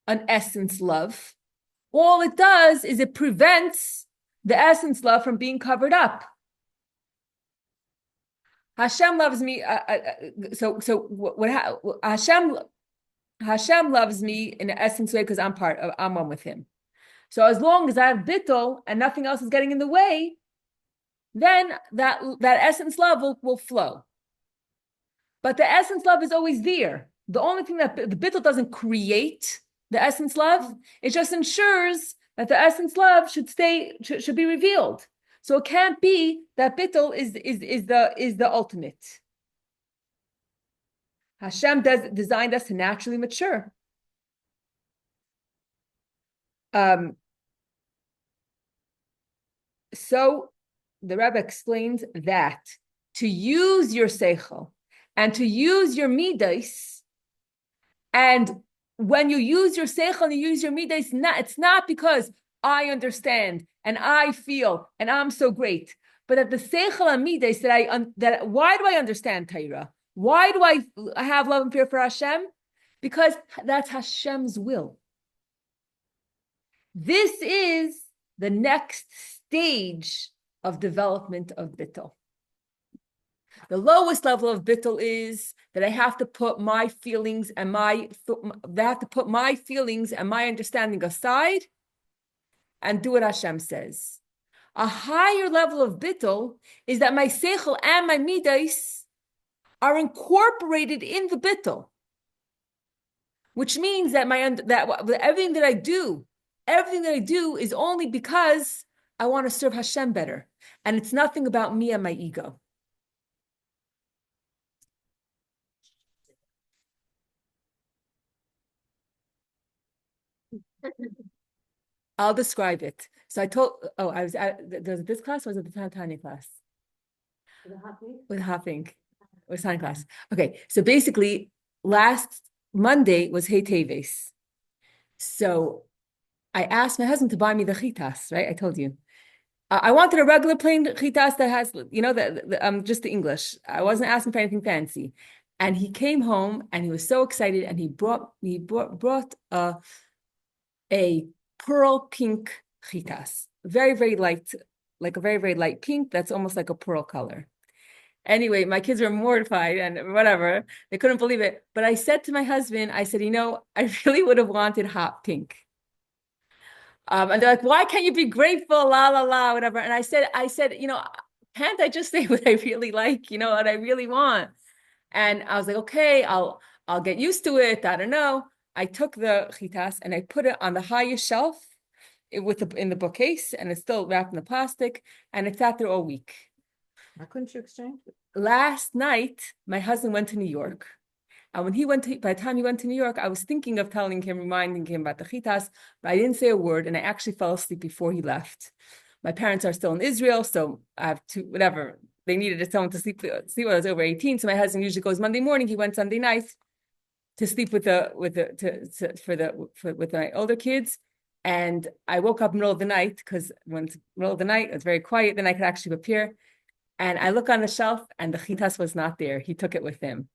an essence love. All it does is it prevents the essence love from being covered up. Hashem loves me. Hashem loves me in an essence way because I'm one with him. So as long as I have bittul and nothing else is getting in the way, then that essence love will flow. But the essence love is always there. The only thing that the bittul doesn't create the essence love, it just ensures that the essence love should be revealed. So it can't be that bittul is the ultimate. Hashem designed us to naturally mature. So the Rebbe explains that to use your seichel and to use your midas, and when you use your seichel and you use your midas, it's not because I understand and I feel and I'm so great, but that the seichel and midas that why do I understand Torah? Why do I have love and fear for Hashem? Because that's Hashem's will. This is the next stage of development of bittul. The lowest level of bittul is that I have to put my feelings and my understanding aside and do what Hashem says. A higher level of bittul is that my seichel and my midas are incorporated in the bittul, which means that everything that I do is only because I want to serve Hashem better, and it's nothing about me and my ego. I'll describe it. So I was at this class, or was it the Tanya class? With Hopping. It was Tanya class. Okay, so basically, last Monday was Hey Teves. So I asked my husband to buy me the chitas, right? I told you. I wanted a regular plain chitas that has, just the English. I wasn't asking for anything fancy. And he came home and he was so excited, and he brought a pearl pink chitas, very, very light, like a very, very light pink that's almost like a pearl color. Anyway, my kids were mortified and whatever. They couldn't believe it. But I said to my husband, I said, I really would have wanted hot pink. And they're like, why can't you be grateful? La, la, la, whatever. And I said, can't I just say what I really like, what I really want? And I was like, okay, I'll get used to it. I don't know. I took the chitas and I put it on the highest shelf in the bookcase, and it's still wrapped in the plastic, and it sat there all week. Why couldn't you exchange it? Last night, my husband went to New York. And by the time he went to New York, I was thinking of reminding him about the chitas, but I didn't say a word, and I actually fell asleep before he left. My parents are still in Israel, so I have to, whatever. They needed someone to sleep when I was over 18. So my husband usually goes Monday morning. He went Sunday night to sleep with my older kids. And I woke up in the middle of the night, because when it's middle of the night, it's very quiet. Then I could actually appear. And I look on the shelf, and the chitas was not there. He took it with him.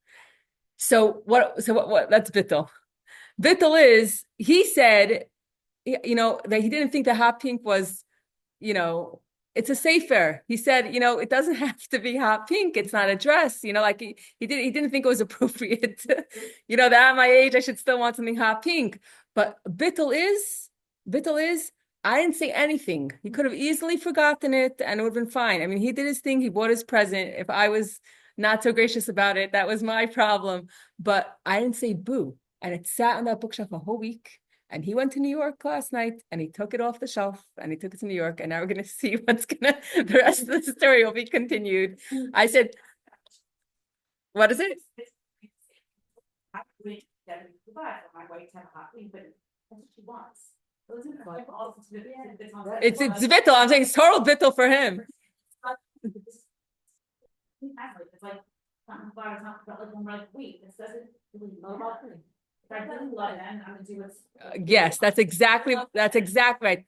So what? That's bittul. Bittul is, he said, that he didn't think the hot pink was, it's a sefer. He said, it doesn't have to be hot pink. It's not a dress. Like he didn't think it was appropriate. That at my age I should still want something hot pink. But bittul is. I didn't say anything. He could have easily forgotten it and it would have been fine. I mean, he did his thing. He bought his present. If I was not so gracious about it, that was my problem. But I didn't say boo. And it sat on that bookshelf a whole week. And he went to New York last night and he took it off the shelf and he took it to New York. And now we're going to see the rest of the story will be continued. I said, what is it? I would get it for my wife to have a hot wing, but that's what she wants. It's bittul. I'm saying it's total bittul for him. It's like, something about like, I'm like, wait, this doesn't really know about me. If I really love them, I'm gonna do what's. Yes, that's exactly right.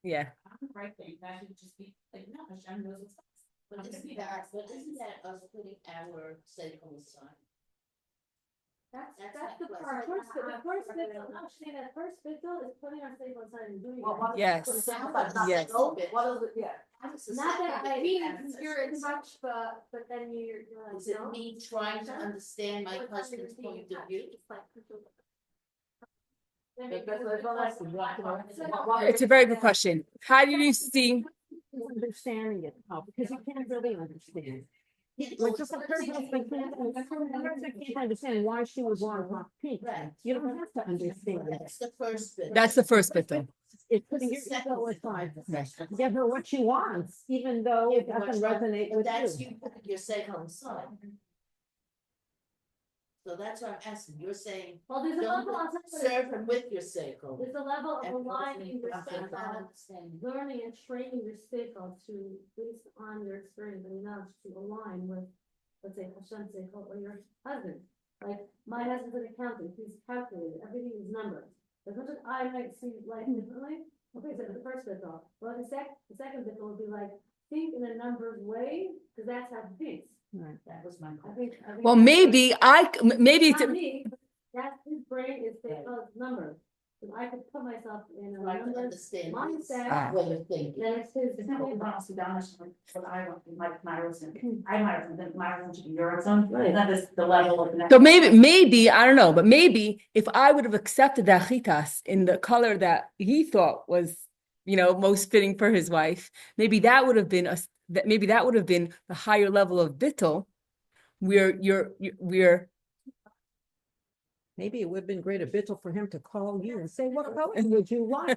Yeah. I'm the right thing, that should just be, like, no, Hashem knows what's best. But isn't that us putting our sake on the side? That's the part. The first bit, I'm not saying that first bit though is putting our safe on side and doing it. Yes. Yes. What is it? Yeah. Not that I mean, you're in much, but then you're like. Is it me trying to understand my husband's point of view? It's a very good question. How do you see? Understanding it, because you can't really understand. Like just like her husband can't understand why she would want to rock pink. Right. You don't have to understand it. That's the first bit. That's the first bit though. It's putting your ego aside. Give her what she wants, even though it doesn't resonate with That's you. you putting your sake on the side. So that's what I'm asking. You're saying, Well, there's a don't level, I'll tell you what serve him with your sake. there's a level of And aligning your I'm not understanding. learning and training your seichel to, based on your experience and knowledge, to align with, let's say, Hashem's seichel or your husband. Like, my husband's an accountant, he's calculated, everything is numbers. As much as I might see life differently, okay, so the first bit though, well, the second bit will be like, think in a numbers way, because that's how it thinks. That was my I question. think. Well, maybe it's Not me, but that's his brain is numbers. If I could put myself in a Trying to number understand mindset, what you're thinking. then it's his. It's not what to be honest, what I want, like my husband, my husband should be your husband, Right. that is the level of. So maybe I don't know, but maybe if I would have accepted that chitas in the color that he thought was, most fitting for his wife, maybe that would have been the higher level of bittul, where we're. Maybe it would have been great a bittul for him to call you and say, what color would you like?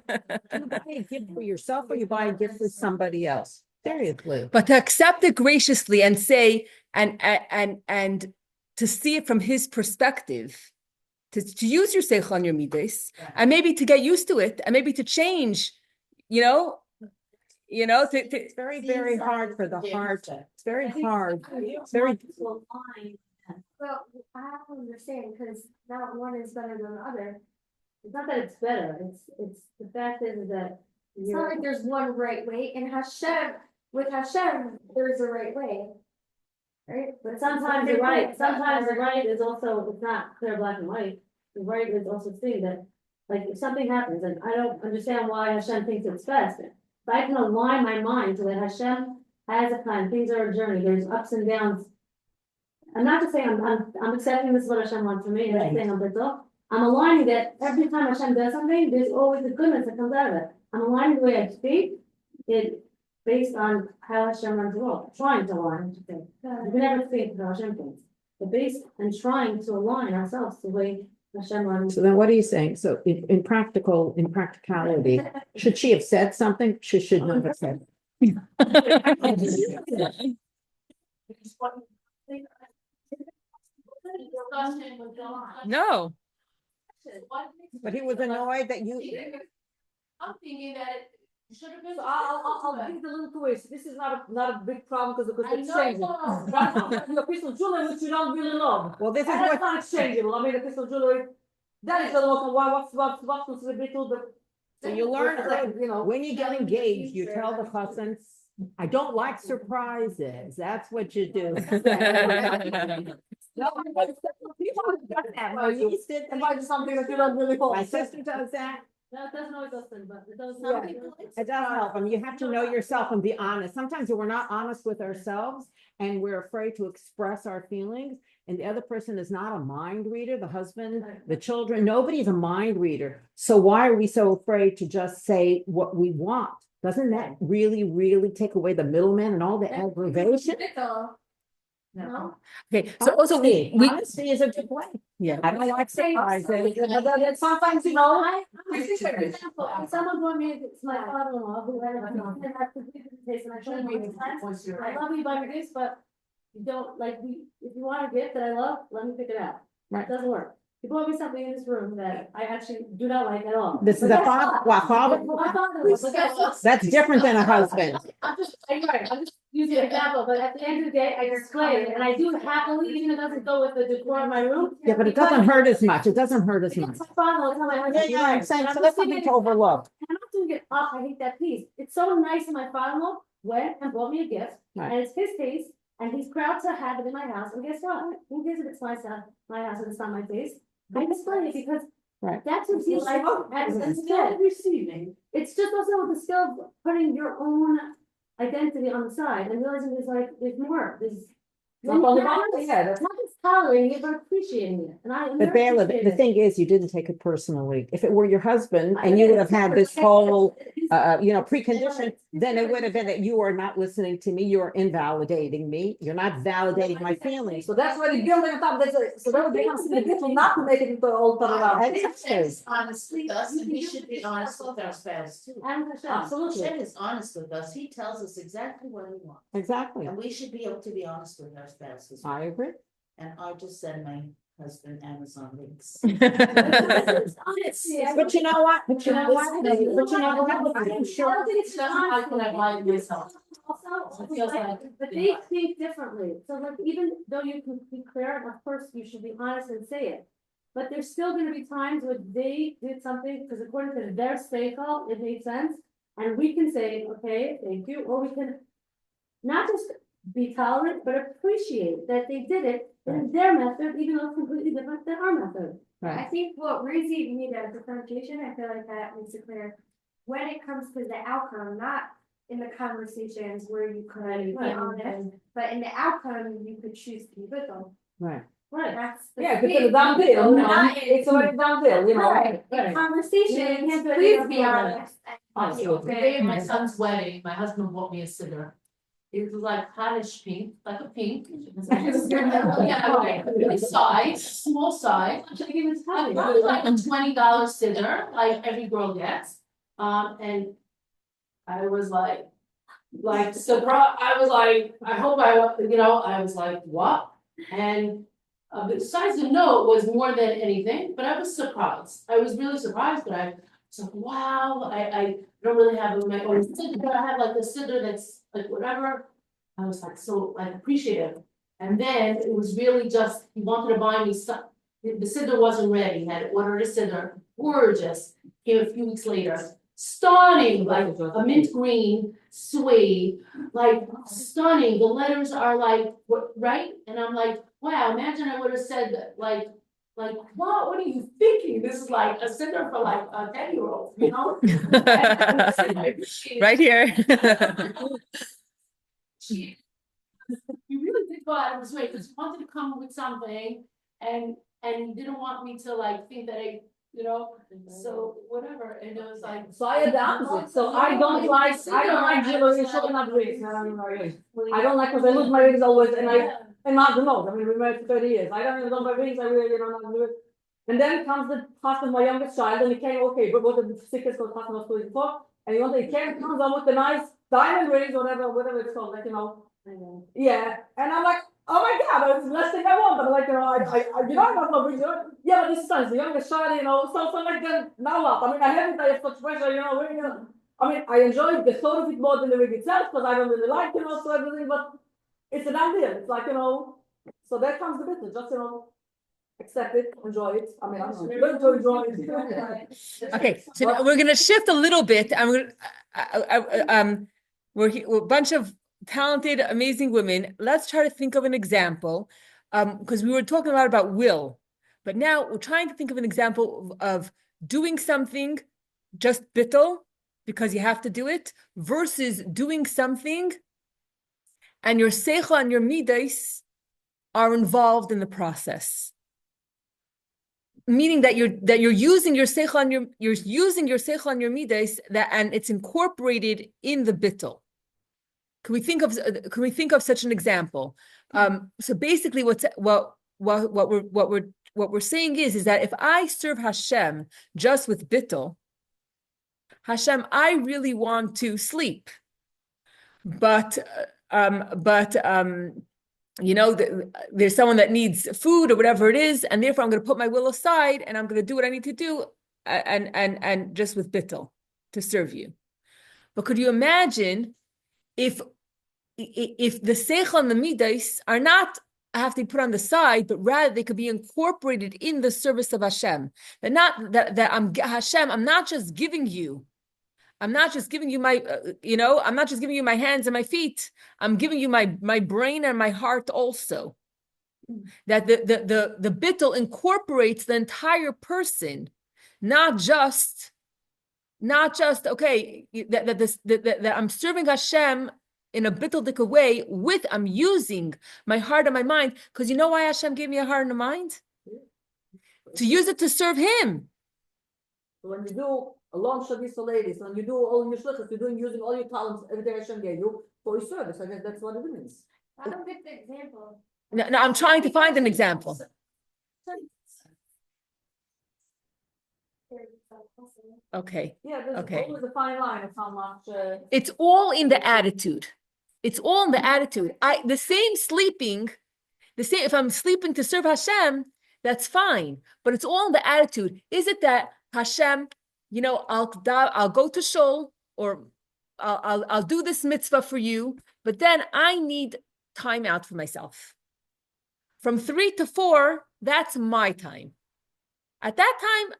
You buy a gift for yourself or you buy a gift for somebody else? Seriously. But to accept it graciously and say, and to see it from his perspective, to use your seichel on your midas, and maybe to get used to it, and maybe to change, It's very, very hard for the heart. It's very hard. It's very. Well, I have to understand, because not one is better than the other. It's not that it's better, it's the fact is that. It's not like there's one right way, and with Hashem, there's a right way. Right, but sometimes you're right, sometimes the right is also, it's not clear black and white. The right is also saying that, like, if something happens and I don't understand why Hashem thinks it's best. If I can align my mind to that Hashem has a plan, things are a journey, there's ups and downs. I'm not just saying I'm accepting this is what Hashem wants for me, and I'm saying I'm aligning that every time Hashem does something, there's always a goodness that comes out of it. I'm aligning the way I speak, it based on how Hashem runs the world, trying to align. You can never speak how Hashem thinks, but based and trying to align ourselves the way Hashem runs. So then what are you saying? So in practicality, should she have said something? She should not have said. No. But he was annoyed that you. I'm thinking that it should have been. So I'll give the little twist. This is not a big problem because I it's know. exchangeable. Right now, your crystal jewelry which you don't really love. Well, this is And that's what. not exchangeable. I mean, the crystal jewelry, that is the local one. What's considered little, but. So you learn You know. when you get engaged, you tell the cousins, I don't like surprises. That's what you do. No, My niece did and buy something that you don't really want. My sister does that. That doesn't always listen, but it does. Yeah. It does help. I mean, you have to know yourself and be honest. Sometimes we're not honest with ourselves and we're afraid to express our feelings. And the other person is not a mind reader, the husband, the children, nobody's a mind reader. So why are we so afraid to just say what we want? Doesn't that really, really take away the middleman and all the aggravation? No. Okay, so also we Honesty is a good way. yeah. I don't like surprises. But then sometimes, you know, If someone brought me, it's my father-in-law, who I don't have to give it taste, and I told him, I love you by your gifts, but you don't, like, if you want a gift that I love, let me pick it out. Right. It doesn't work. You brought me something in this room that I actually do not like at all. This is a father, My father. That's different than a husband. I'm just using an example, but at the end of the day, I display it, and I do happily, even if it doesn't go with the decor of my room. Yeah, but it doesn't hurt as much. It doesn't hurt as much. It's my father, it's not my husband. You know what I'm saying? And So I'm that's just something thinking, to overlook. I'm not doing it up, I hate that piece. It's so nice of my father-in-law went and bought me a gift, Right. and it's his taste, and he's proud to have it in my house, and guess what? Who cares if it's my house and it's not my taste? I display it because Right. that's what he likes, and still receiving. It's just also the skill of putting your own identity on the side and realizing there's more, there's. Not only Not that, yeah, just tolerating it, but appreciating it, and But Bela, the thing is, you didn't take it personally. If it were your husband and you would have had this whole, precondition, then it would have been that you are not listening to me, you are invalidating me, you're not validating my feelings. so that's where the building on top, so that would become significant not to make it into all turnaround. Is honest with us, and we should be honest with our spouse too. Absolutely. Shem is honest with us, he tells us exactly what we want, Exactly. and we should be able to be honest with our spouses. I agree. And I'll just send my husband Amazon links. But you know what? But you know what? But you know what? I'm sure. I don't think it's That's how can I lie to myself? Also, It feels like- but they think differently, so like, even though you can be clear, and of course, you should be honest and say it. But there's still gonna be times where they did something, because according to their stakehold, it made sense. And we can say, okay, thank you, or we can not just be tolerant, but appreciate that they did it in their method, even though it's completely different than our method. I think what Rizzi need as differentiation, I feel like that makes it clear. When it comes to the outcome, not in the conversations where you could be honest, but in the outcome, you could choose to be with them. Right. Right, that's. the Yeah, because thing. it's done deal, you know, Not in- it's already done deal, you know. Right, in conversations, Yeah. please be honest. Absolutely. The day of my son's wedding, my husband bought me a sitter. It was like hotish pink, like a pink. Yeah, okay, really size, small size. Like a $20 sitter, like every girl gets. And I was like surprised, I was like, I hope I was like, what? And besides the note was more than anything, but I was surprised. I was really surprised, but I was like, wow, I don't really have my own sitter. I have like a sitter that's like whatever. I was like so like appreciative. And then it was really just, he wanted to buy me stuff. The sitter wasn't ready, he had ordered a sitter, gorgeous, came a few weeks later. Stunning, like a mint green suede, like stunning. The letters are like, right? And I'm like, wow, imagine I would have said that, like, what are you thinking? This is like a sitter for like a 10-year-old, you know? Right here. You really did go out of his way, because he wanted to come with something, and he didn't want me to like think that so whatever, and it was like. So I adapt it, so I don't like jewelry, so not rings, I don't like, cause I lose my rings always, and not the most, I mean, we married for 30 years, I don't even know my rings, I really don't do it. And then comes the husband, my youngest child, and he came, okay, but what the sickest was husband was 24, and he comes on with the nice diamond rings, whatever it's called, like, yeah, and I'm like, oh my God, it's the last thing I want, but like, I don't know, yeah, but this son is the youngest child, so like, then, now what, I mean, I haven't, I have such pressure, really, I mean, I enjoy the thought of it more than the ring itself, because I don't really like, so everything, but it's a done deal, it's like, so there comes the business, just, accept it, enjoy it, I mean, I'm going to enjoy it. Okay, so now we're gonna shift a little bit. We're a bunch of talented, amazing women. Let's try to think of an example, because we were talking a lot about will, but now we're trying to think of an example of doing something just bittul because you have to do it versus doing something and your seichel and your midas are involved in the process. Meaning that you're using your seichel and your midas and it's incorporated in the bittul. Can we think of such an example? So basically, what we're saying is that if I serve Hashem just with bittul, Hashem, I really want to sleep, but there's someone that needs food or whatever it is, and therefore I'm going to put my will aside and I'm going to do what I need to do, and just with bittul to serve you. But could you imagine if the seichel and the midas are not have to be put on the side, but rather they could be incorporated in the service of Hashem? Hashem, I'm not just giving you my, I'm not just giving you my hands and my feet. I'm giving you my brain and my heart also. That the bittul incorporates the entire person, not just okay. That I'm serving Hashem in a bittul way. I'm using my heart and my mind, because you know why Hashem gave me a heart and a mind? To use it to serve Him. So when you do a long Shabbos for ladies, when you do all your shlichus, you're using all your talents every day Hashem gave you for your service. I guess that's what it means. I don't get the example. No, I'm trying to find an example. Okay. Yeah, there's Okay. always a fine line of how much. It's all in the attitude. It's all in the attitude. If I'm sleeping to serve Hashem, that's fine. But it's all in the attitude. Is it that Hashem, I'll go to shul, or I'll do this mitzvah for you, but then I need time out for myself. From 3 to 4, that's my time. At that time,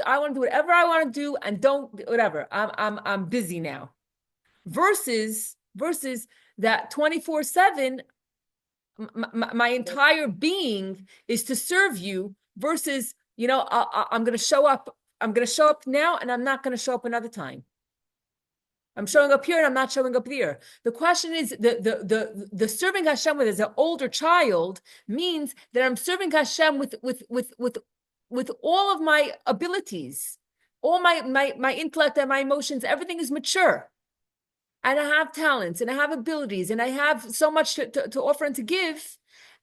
I want to do whatever I want to do and don't whatever. I'm busy now. Versus that 24/7, my entire being is to serve you. Versus, I'm going to show up. I'm going to show up now, and I'm not going to show up another time. I'm showing up here, and I'm not showing up there. The question is, the serving Hashem as an older child means that I'm serving Hashem with all of my abilities, all my intellect and my emotions. Everything is mature, and I have talents, and I have abilities, and I have so much to offer and to give,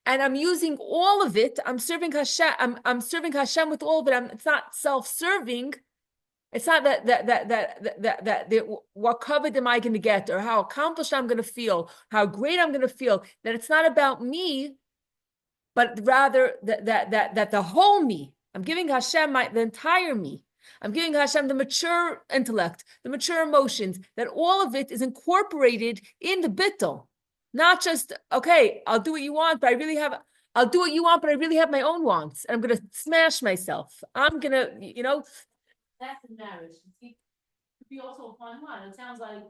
and I'm using all of it. I'm serving Hashem. I'm serving Hashem with all of it. It's not self-serving. It's not that what covered am I going to get, or how accomplished I'm going to feel, how great I'm going to feel. That it's not about me, but rather that the whole me. I'm giving Hashem the entire me. I'm giving Hashem the mature intellect, the mature emotions. That all of it is incorporated in the bittul, not just okay. I'll do what you want, but I'll do what you want, but I really have my own wants, and I'm going to smash myself. I'm going to, That's in marriage. It could be also a fine line. It sounds like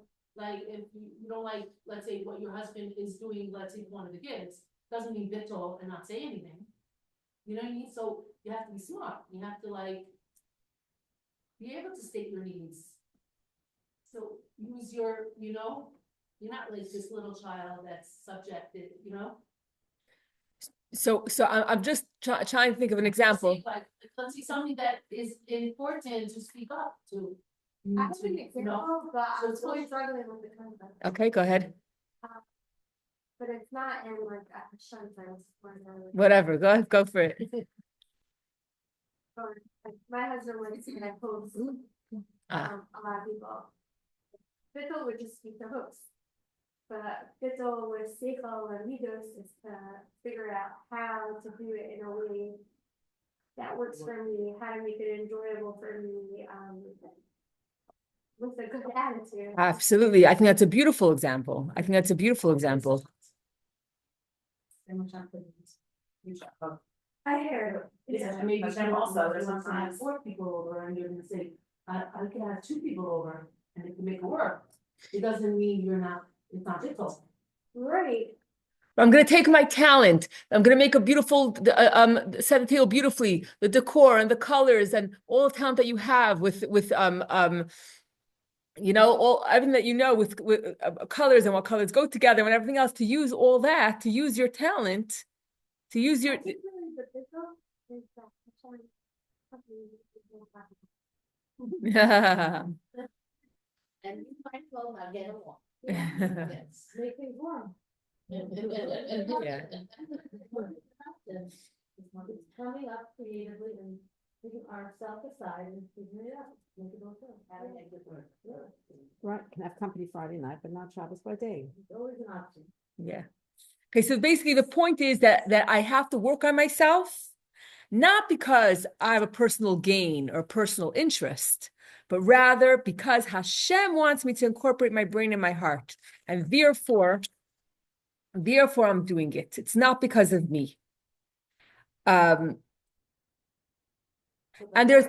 if you don't like, let's say, what your husband is doing, let's say one of the kids, doesn't mean bittul and not say anything. You know what I mean? So you have to be smart. You have to be able to state your needs. So use your, you're not like this little child that's subjected, So I'm just trying to think of an example. Let's see something that is important to speak up to. I have an example, but I'm still struggling with the concept. Okay, go ahead. But it's not in like a sentence. Whatever, go for it. Or, like, my husband would say that host a lot of people. Bittul would just speak to host. But bittul with seichel and midos is to figure out how to do it in a way that works for me, how to make it enjoyable for me, with a good attitude. Absolutely. I think that's a beautiful example. I hear. Yeah, maybe then also, there's sometimes 4 people over and you're gonna say, I can have 2 people over and it can make it work. It doesn't mean it's not difficult. Right. I'm going to take my talent. I'm going to make a beautiful, set the table beautifully, the decor and the colors and all the talent that you have with all everything that with colors and what colors go together and everything else, to use all that, to use your talent, to use your. Yeah. And you might well not get along. Yes. Make things warm. Yeah. It's coming up creatively and taking ourselves aside and figuring it out. Make it all good. How to make it work. Right, can have company Friday night, but not Shabbos by day. It's always an option. Yeah. Okay, so basically the point is that I have to work on myself, not because I have a personal gain or personal interest, but rather because Hashem wants me to incorporate my brain and my heart. And therefore I'm doing it. It's not because of me. And there's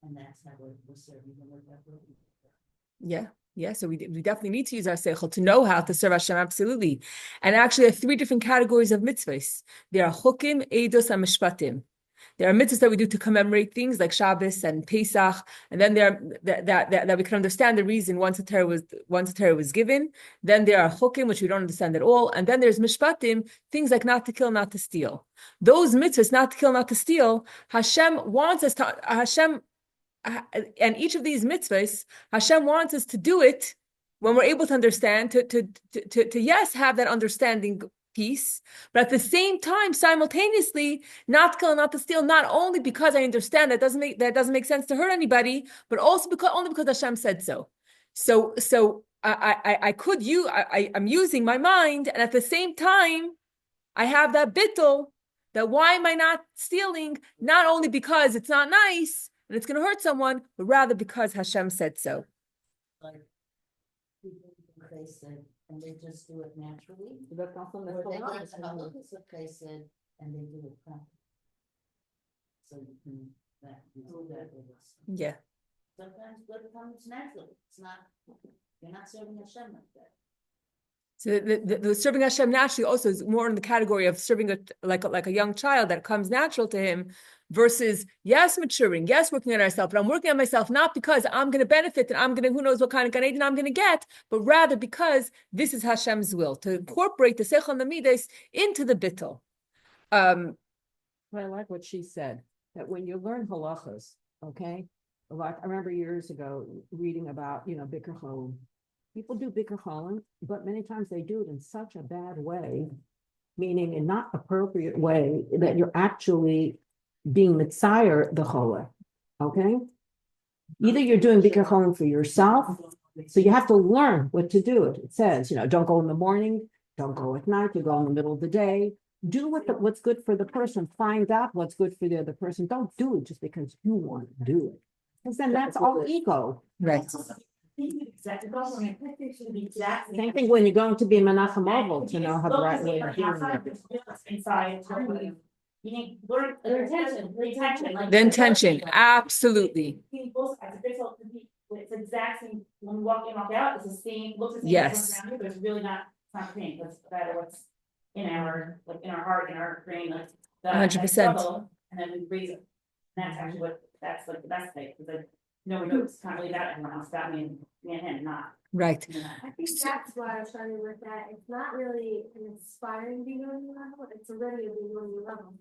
And that's how we're serving them. Yeah. So we definitely need to use our seichel to know how to serve Hashem, absolutely. And actually, there are 3 different categories of mitzvahs. There are chukim, eidos, and mishpatim. There are mitzvahs that we do to commemorate things like Shabbos and Pesach, and then there are that we can understand the reason once the Torah was given. Then there are chukim, which we don't understand at all, and then there's mishpatim, things like not to kill, not to steal. Those mitzvahs, not to kill, not to steal, Hashem wants us to and each of these mitzvahs, Hashem wants us to do it when we're able to understand, to yes, have that understanding piece, but at the same time, simultaneously, not to kill, not to steal, not only because I understand that doesn't make sense to hurt anybody, but also because Hashem said so. So I'm using my mind, and at the same time, I have that bittul, that why am I not stealing? Not only because it's not nice and it's going to hurt someone, but rather because Hashem said so. Like people said, and they just do it naturally. But also Or they get a halakha said, and they do it properly. So you can that with us. Yeah. Sometimes good comes naturally. It's not. You're not serving Hashem like that. So the serving Hashem naturally also is more in the category of serving like a young child that comes natural to him, versus maturing, working on ourselves. But I'm working on myself not because I'm going to benefit and I'm going to who knows what kind of Gan Eden I'm going to get, but rather because this is Hashem's will to incorporate the seichel and the midas into the bittul. But I like what she said, that when you learn halachas, okay, like I remember years ago reading about Bikur Cholim. People do Bikur Cholim, but many times they do it in such a bad way, meaning in not appropriate way, that you're actually being mitzayer the cholah, okay? Either you're doing Bikur Cholim for yourself, so you have to learn what to do. It says, don't go in the morning, don't go at night, you go in the middle of the day. Do what's good for the person. Find out what's good for the other person. Don't do it just because you want to do it, because then that's all ego. Right. Same thing when you're going to be Menachem Oval to know how the right way of doing it. Inside, you need learn the intention. Like The intention, absolutely. Both sides. It's the exact same when we walk in, walk out. It's the same. Looks the same. Yes. But it's really not. It's not the same. That's what's in our heart, in our brain, like 100%. And then we raise it. And that's actually that's like the best thing, because we know it's not really about anyone else, about me and him, not. Right. I think that's why I was trying to with that. It's not really an inspiring being on your level, it's already a being on your level.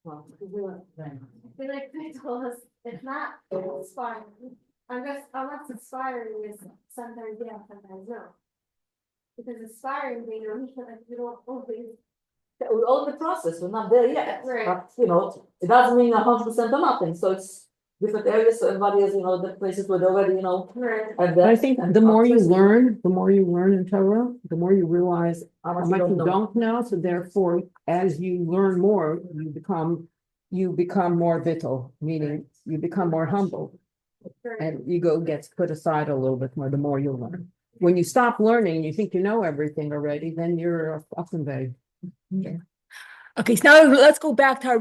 Well, I feel like they told us it's not inspiring. I guess what's inspiring is sometimes yeah, sometimes no. Because inspiring being on you don't always. We're all in the process, we're not there yet. Right. But it doesn't mean 100% or nothing, so it's different areas, so everybody has, the places where they already, Right. have But I that. think the more you learn in Torah, the more you realize how much you don't know. So therefore, as you learn more, you become more bittul, meaning you become more humble, and ego gets put aside a little bit more the more you learn. When you stop learning, you think you know everything already, then you're up and vague. Yeah. Okay, so now let's go back to the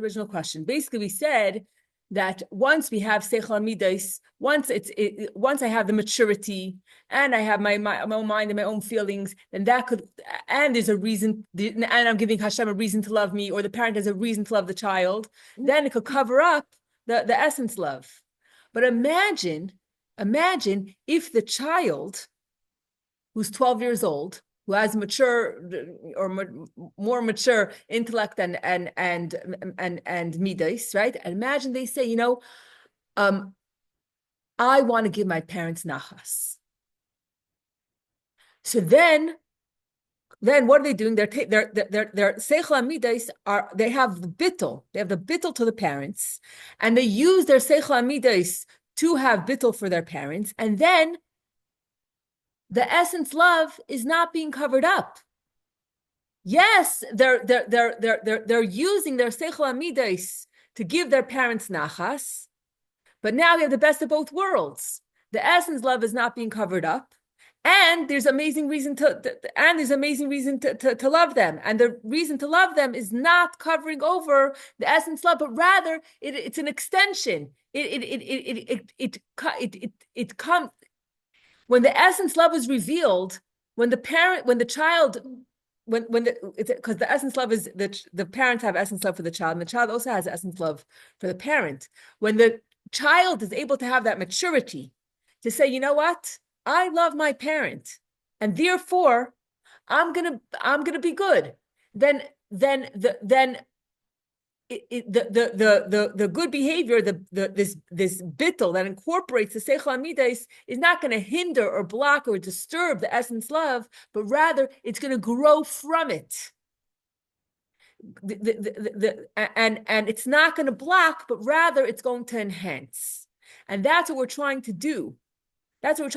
original question. Basically, we said that once we have seichel midas, once I have the maturity and I have my own mind and my own feelings, then that could, and there's a reason, and I'm giving Hashem a reason to love me, or the parent has a reason to love the child, then it could cover up the essence love. But imagine if the child who's 12 years old, who has mature or more mature intellect and midas, right? And imagine they say, I want to give my parents nachas. So then what are they doing? Their seichel midas they have the bittul to the parents, and they use their seichel midas to have bittul for their parents, and then the essence love is not being covered up. Yes, they're using their seichel midas to give their parents nachas, but now we have the best of both worlds. The essence love is not being covered up, and there's amazing reason to love them, and the reason to love them is not covering over the essence love, but rather it's an extension. It comes. When the essence love is revealed, because the essence love is the parents have essence love for the child, and the child also has essence love for the parent. When the child is able to have that maturity to say, you know what, I love my parent, and therefore I'm gonna be good. Then the good behavior, this bittul that incorporates the seichel midas is not going to hinder or block or disturb the essence love, but rather it's going to grow from it. And it's not going to block, but rather it's going to enhance. And that's what we're trying to do. That's why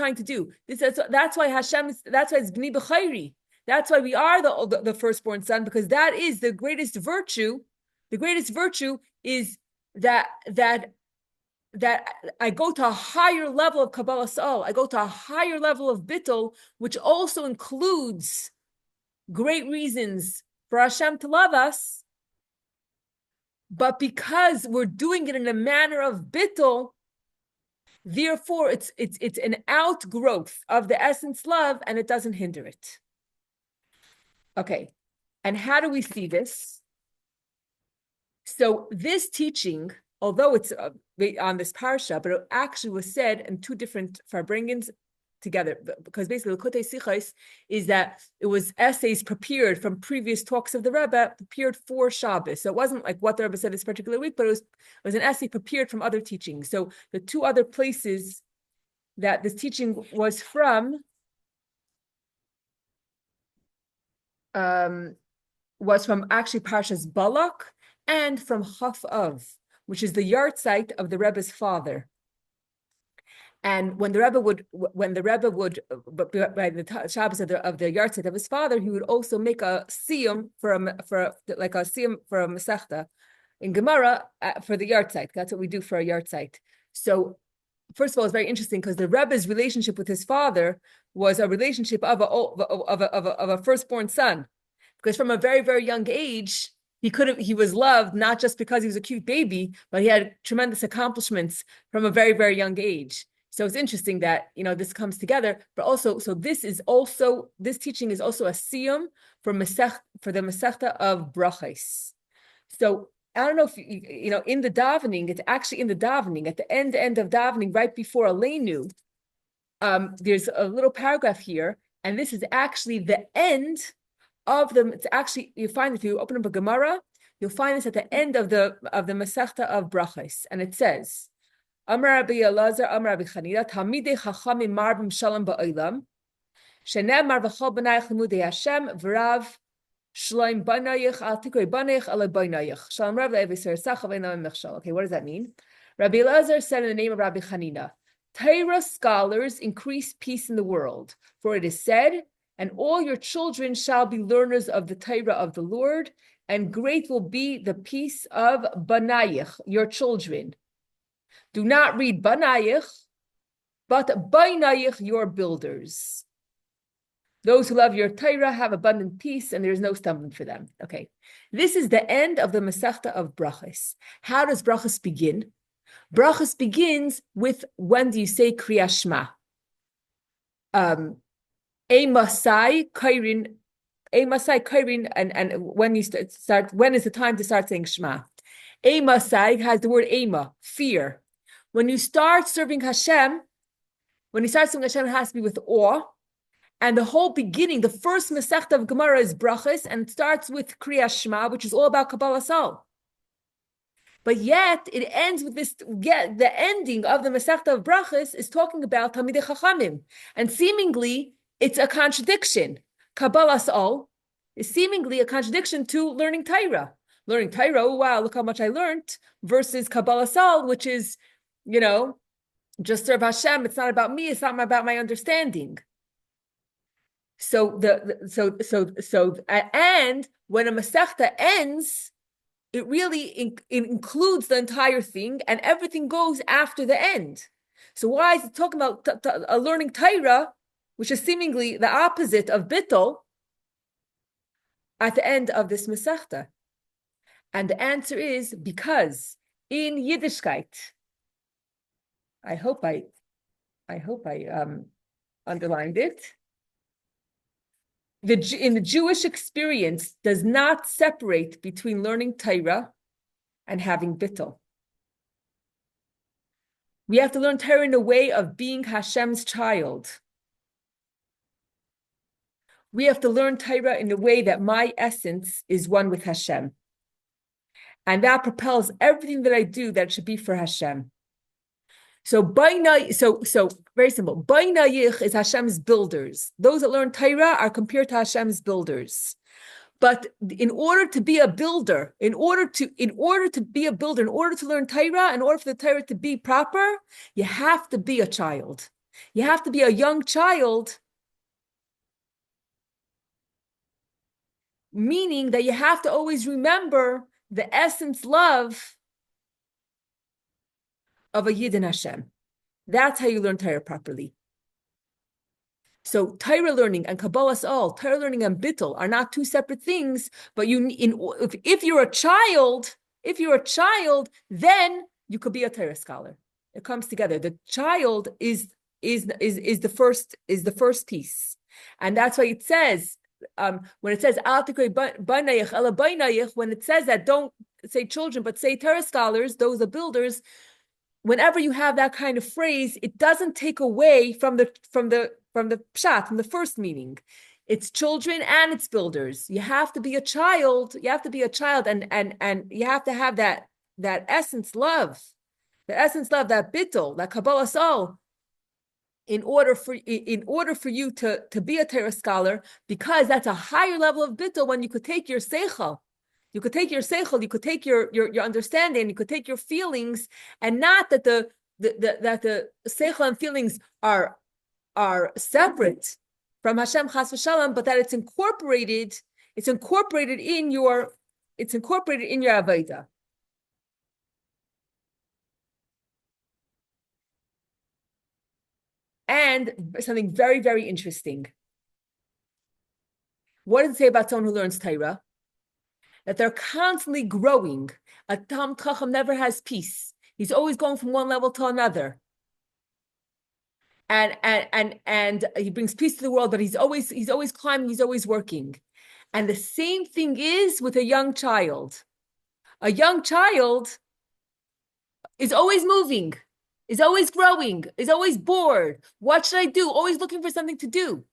Hashem is. That's why it's b'ni b'chayri. That's why we are the firstborn son, because that is the greatest virtue. The greatest virtue is that I go to a higher level of Kabbalah Sa'al. I go to a higher level of bittul, which also includes great reasons for Hashem to love us. But because we're doing it in a manner of bittul, therefore it's an outgrowth of the essence love, and it doesn't hinder it. Okay, and how do we see this? So this teaching, although it's on this parsha, but it actually was said in two different farbrengens together, because basically Likkutei Sichos is that it was essays prepared from previous talks of the Rebbe, prepared for Shabbos. So it wasn't like what the Rebbe said this particular week, but it was an essay prepared from other teachings. So the two other places that this teaching was from actually Parshas Balak, and from Chaf Av, which is the yard site of the Rebbe's father. And when the Rebbe would, by the Shabbos of the yard site of his father, he would also make a siyum for a Masechta in Gemara for the yard site. That's what we do for a yard site. So, first of all, it's very interesting because the Rebbe's relationship with his father was a relationship of a firstborn son, because from a very, very young age, he was loved not just because he was a cute baby, but he had tremendous accomplishments from a very, very young age. So it's interesting that this comes together, but also this teaching is also a siyum for the Masechta of Brachos. So I don't know if in the davening, it's actually in the davening at the end of davening, right before Aleinu. There's a little paragraph here, and this is actually the end of them. It's actually, you find, if you open up a Gemara, you'll find this at the end of the Masechta of Brachos, and it says, Amar Rabbi Elazar, Amar Rabbi Chanina, Talmidei Chachamim Marbim Shalom Ba'olam, Shenemar V'chol B'nayich Limudei Hashem V'rav Shloim B'nayich Al Tikrei B'nayich Al B'nayich Shalom Rav Le'evisar Sachav Einam Mechshal. Okay, what does that mean? Rabbi Elazar said in the name of Rabbi Chanina, Torah scholars increase peace in the world, for it is said, and all your children shall be learners of the Torah of the Lord, and great will be the peace of Banayich, your children. Do not read Banayich, but Banayich, your builders. Those who love your Torah have abundant peace, and there is no stumbling for them. Okay, this is the end of the Masechta of Brachos. How does Brachos begin? Brachos begins with, when do you say Kriya Shema? Masai Kairin, and when you start, when is the time to start saying Shema? Masai has the word Ema, fear. When you start serving Hashem, it has to be with awe. And the whole beginning, the first Masechta of Gemara is Brachos, and it starts with Kriya Shema, which is all about Kabbalah Sal. But yet, it ends with this, the ending of the Masechta of Brachos is talking about Talmidei Chachamim. And seemingly, it's a contradiction. Kabbalah Sal is seemingly a contradiction to learning Torah. Learning Torah, oh wow, look how much I learned, versus Kabbalah Sal, which is, just serve Hashem. It's not about me, it's not about my understanding. And when a Masechta ends, it really includes the entire thing, and everything goes after the end. So why is it talking about learning Torah, which is seemingly the opposite of bittul, at the end of this Masechta? And the answer is because in Yiddishkeit, I hope I underlined it. In the Jewish experience does not separate between learning Torah and having bittul. We have to learn Torah in a way of being Hashem's child. We have to learn Torah in a way that my essence is one with Hashem. And that propels everything that I do that should be for Hashem. So very simple. Bainayich is Hashem's builders. Those that learn Torah are compared to Hashem's builders. But in order to be a builder, in order to learn Torah, in order for the Torah to be proper, you have to be a child. You have to be a young child, meaning that you have to always remember the essence love of a Yid in Hashem. That's how you learn Torah properly. So Torah learning and Kabbalah Sal, Torah learning and bittul are not two separate things. But if you're a child, then you could be a Torah scholar. It comes together. The child is the first piece, and that's why it says when it says when it says that don't say children but say Torah scholars, those are builders. Whenever you have that kind of phrase, it doesn't take away from the pshat, from the first meaning. It's children and it's builders. You have to be a child. You have to be a child, and you have to have that essence love, that bittul, that Kabbalah Sal, in order for you to be a Torah scholar, because that's a higher level of bittul when you could take your seichel. You could take your seichel, you could take your understanding, you could take your feelings, and not that the seichel and feelings are separate from Hashem Chas v'Shalom, but that it's incorporated in your avodah. And something very, very interesting. What does it say about someone who learns Torah? That they're constantly growing. A Talmid Chacham never has peace. He's always going from one level to another. And he brings peace to the world, but he's always climbing, he's always working. And the same thing is with a young child. A young child is always moving, is always growing, is always bored. What should I do? Always looking for something to do.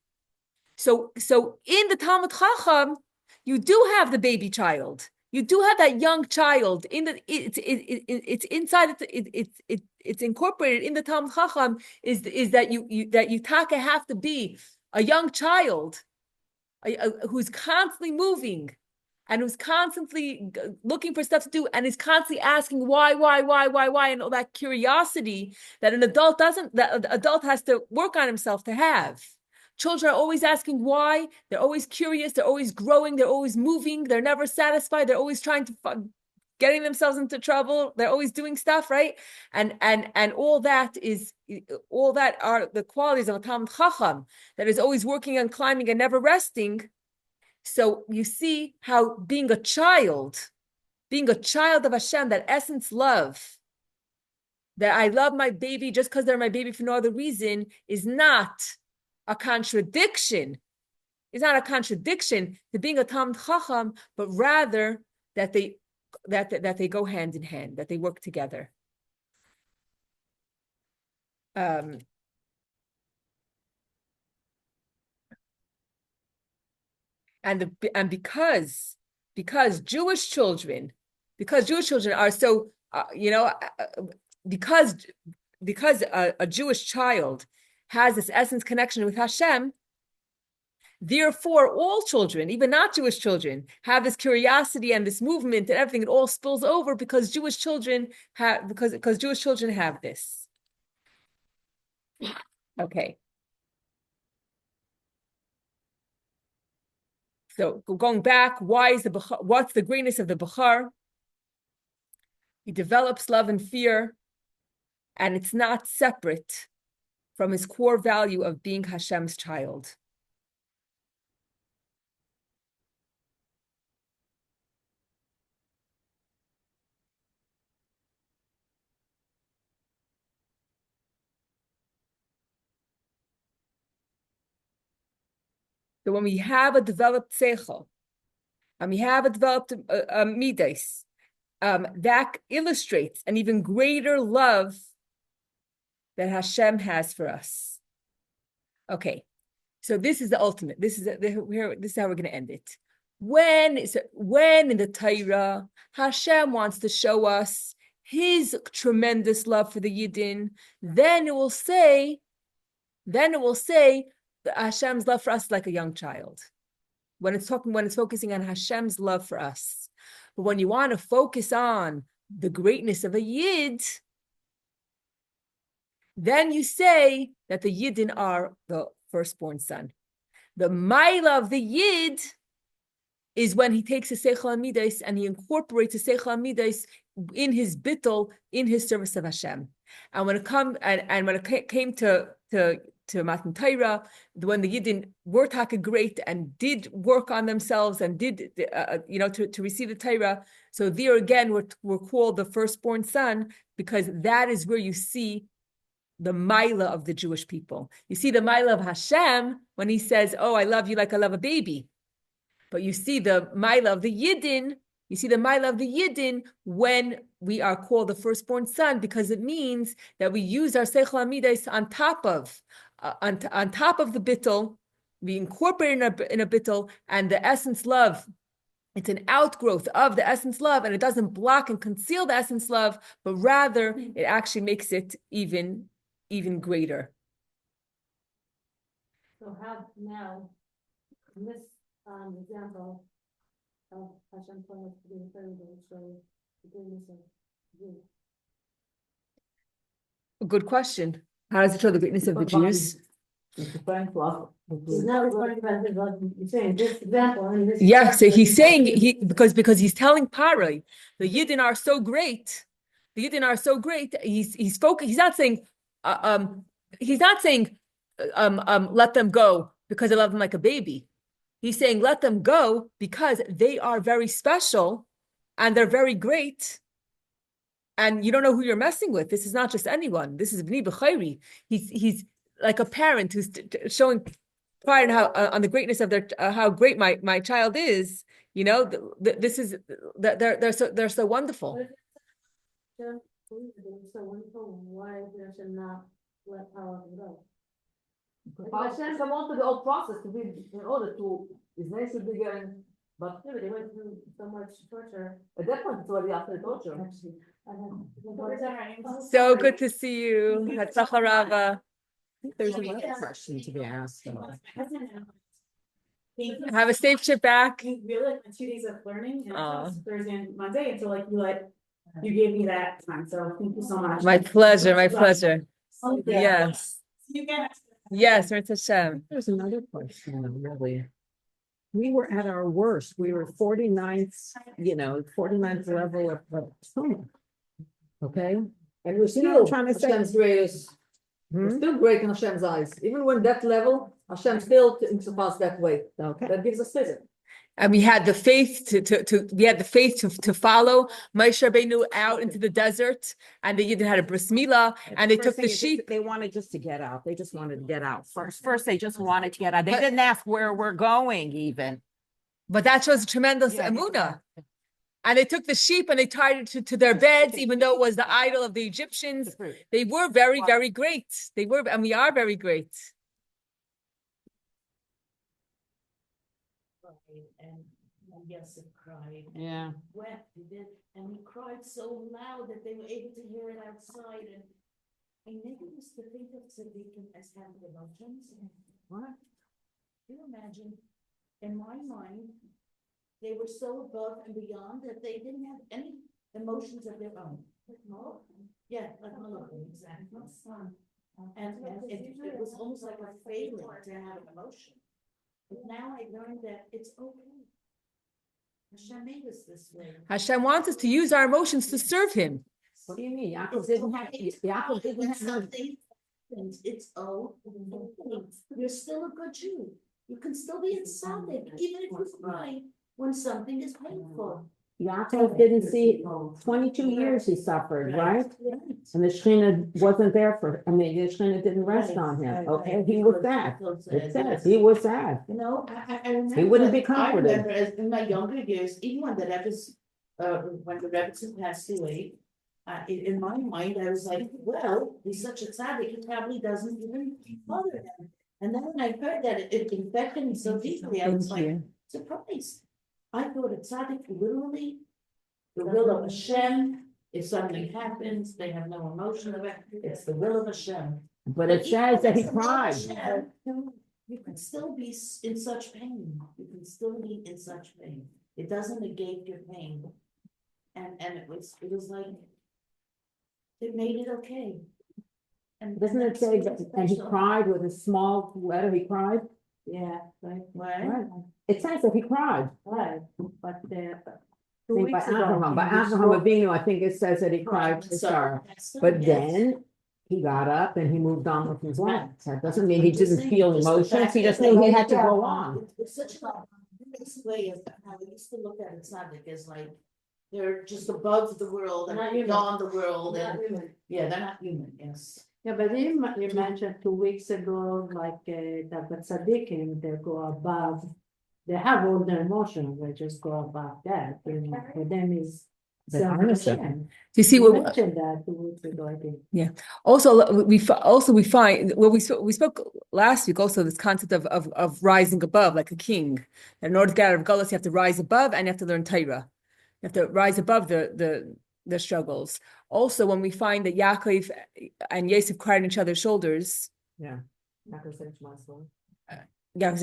So in the Talmid Chacham, you do have the baby child. You do have that young child. It's inside. It's incorporated in the Talmid Chacham. Is that you taka have to be a young child who's constantly moving, and who's constantly looking for stuff to do, and is constantly asking why, and all that curiosity that an adult doesn't. That an adult has to work on himself to have. Children are always asking why. They're always curious. They're always growing. They're always moving. They're never satisfied. They're always trying to getting themselves into trouble. They're always doing stuff, right? And all that are the qualities of a Talmid Chacham that is always working and climbing and never resting. So you see how being a child of Hashem, that essence love, that I love my baby just because they're my baby for no other reason, is not a contradiction. It's not a contradiction to being a Talmid Chacham, but rather that they go hand in hand, that they work together. And because Jewish children are so because a Jewish child has this essence connection with Hashem. Therefore, all children, even not Jewish children, have this curiosity and this movement and everything. It all spills over because Jewish children have this. Okay. So going back, what's the greatness of the Bechar? He develops love and fear, and it's not separate from his core value of being Hashem's child. So when we have a developed seichel, and we have a developed midas, that illustrates an even greater love that Hashem has for us. Okay, so this is the ultimate. This is how we're going to end it. When in the Torah, Hashem wants to show us His tremendous love for the Yidden, then it will say that Hashem's love for us is like a young child. When it's focusing on Hashem's love for us. But when you want to focus on the greatness of a Yid, then you say that the Yidden are the firstborn son. The Maila of the Yid is when he takes a Seichel Amidas and he incorporates a Seichel Amidas in his bittul, in his service of Hashem. And when it came to Matan Torah, when the Yidden were taka great and did work on themselves and did to receive the Torah, so there again we're called the firstborn son, because that is where you see the Maila of the Jewish people. You see the Maila of Hashem when He says, "Oh, I love you like I love a baby," but you see the Maila of the Yidden. You see the Maila of the Yidden when we are called the firstborn son, because it means that we use our Seichel Amidas on top of the bittul. We incorporate in a bittul, and the essence love, it's an outgrowth of the essence love, and it doesn't block and conceal the essence love, but rather it actually makes it even greater. So how now, in this example of Hashem telling us to be the third, show the goodness of you. A good question. How does it show the greatness of the Jews? He's not talking about he's saying this example. And this Yeah, so he's saying because he's telling Parai, the Yidden are so great. The Yidden are so great. He's focused. He's not saying let them go because I love them like a baby. He's saying let them go because they are very special and they're very great. And you don't know who you're messing with. This is not just anyone. This is B'ni B'chayri. He's like a parent who's showing pride on the greatness of their how great my child is. You know, this is they're so wonderful. they're so wonderful. Why should not let power go? Hashem come on to the old process to be in order to his name should be getting, but they went through so much torture. At that point, it's already after the torture. So good to see you. Hatzlacha Rava. There's another question to be asked. Have a safe trip back. Really like 2 days of learning, and it was Thursday and Monday, and so you gave me that time, so thank you so much. My pleasure, my pleasure. Okay. Yes. See you again. Yes, Mirz Hashem. There's another question, really. we were at our worst. We were 49th, 49th level of Soma. Okay? And we're You know what I'm still trying to say? Hashem's greatest. We're Hmm? still great in Hashem's eyes. Even when that level, Hashem still thinks of us that way. Okay. That gives us faith. And we had the faith to follow Moshe Rabbeinu out into the desert, and they even had a bris milah, and they First took thing the is sheep. They wanted just to get out. They just wanted to get out first. First, they just wanted to get out. They didn't ask where we're going even. But that shows a tremendous emunah. And they took the sheep and they tied it to their beds, even though it was the idol of the Egyptians. They were very, very great. They were, and we are very great. And Yosef cried. Yeah. Wept, he did, and he cried so loud that they were able to hear it outside. And I never used to think of tzaddikim as having emotions. What? Can you imagine? In my mind, they were so above and beyond that they didn't have any emotions of their own. Yeah, like Malachim, exactly. And it was almost like a failing to have an emotion. But now I learned that it's okay. Hashem made us this way. Hashem wants us to use our emotions to serve Him. What do you mean? Yaakov It's didn't okay. have. Yaakov didn't When have. something happens, it's okay. You're still a good Jew. You can still be a tzaddik, even if you cry when something is painful. Yaakov didn't see 22 years he suffered, right? And the Shekhinah wasn't there the Shekhinah didn't rest on him. Okay, he was sad. It says he was sad. You know, I remember. He wouldn't be I comforted. remember as in my younger years, even when the Rebbe passed away, in my mind, I was like, well, he's such a tzaddik, he probably doesn't even bother him. And then when I heard that it infected me so deeply, I was like, surprised. I thought a tzaddik literally, the will of Hashem, if something happens, they have no emotion of it, it's the will of Hashem. But it says that he cried. Hashem, you can still be in such pain, you can still be in such pain, it doesn't negate your pain. And it was like, it made it okay. And Doesn't it that's say really that, and he special. cried with a small letter, he cried? Yeah, right. Right. It says that he cried. Right, but I think by Avraham Avinu, I think it says that he cried for Sarah. But then he got up and he moved on with his life. That doesn't mean he didn't feel emotions, he just knew he had to go on. It's such a nice way of how we used to look at a tzaddik as like, they're just above the world and beyond the world, and yeah, they're not human, yes. Yeah, but you mentioned 2 weeks ago, like that the tzaddikim, they go above, they have all their emotions, they just go above that. And for them is. They harness it. Do you see You what? mentioned that 2 weeks ago, I think. Also, we find well, we spoke last week also this concept of rising above like a king. And in order to get out of Gullus, you have to rise above and you have to learn Torah. You have to rise above the struggles. Also, when we find that Yaakov and Yosef cried on each other's shoulders. Yeah. Yaakov saying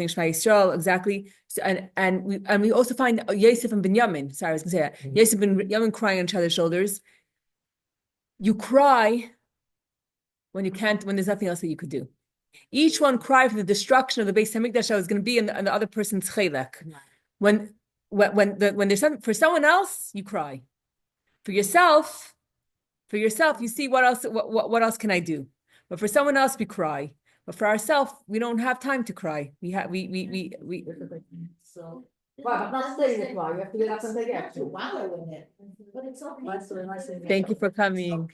Shema Yisrael, exactly. So, and we also find Yosef and Binyamin. Sorry, I was going to say that. Mm-hmm. Yosef and Binyamin crying on each other's shoulders. You cry when there's nothing else that you could do. Each one cried for the destruction of the Beis Hamikdash that was going to be in the other person's Chelek. When there's something for someone else, you cry. For yourself, you see what else can I do? But for someone else, we cry. But for ourselves, we don't have time to cry. We. So. But not staying in cry, you have to get up and take action. To wallow in it, but it's okay. Thank you for coming.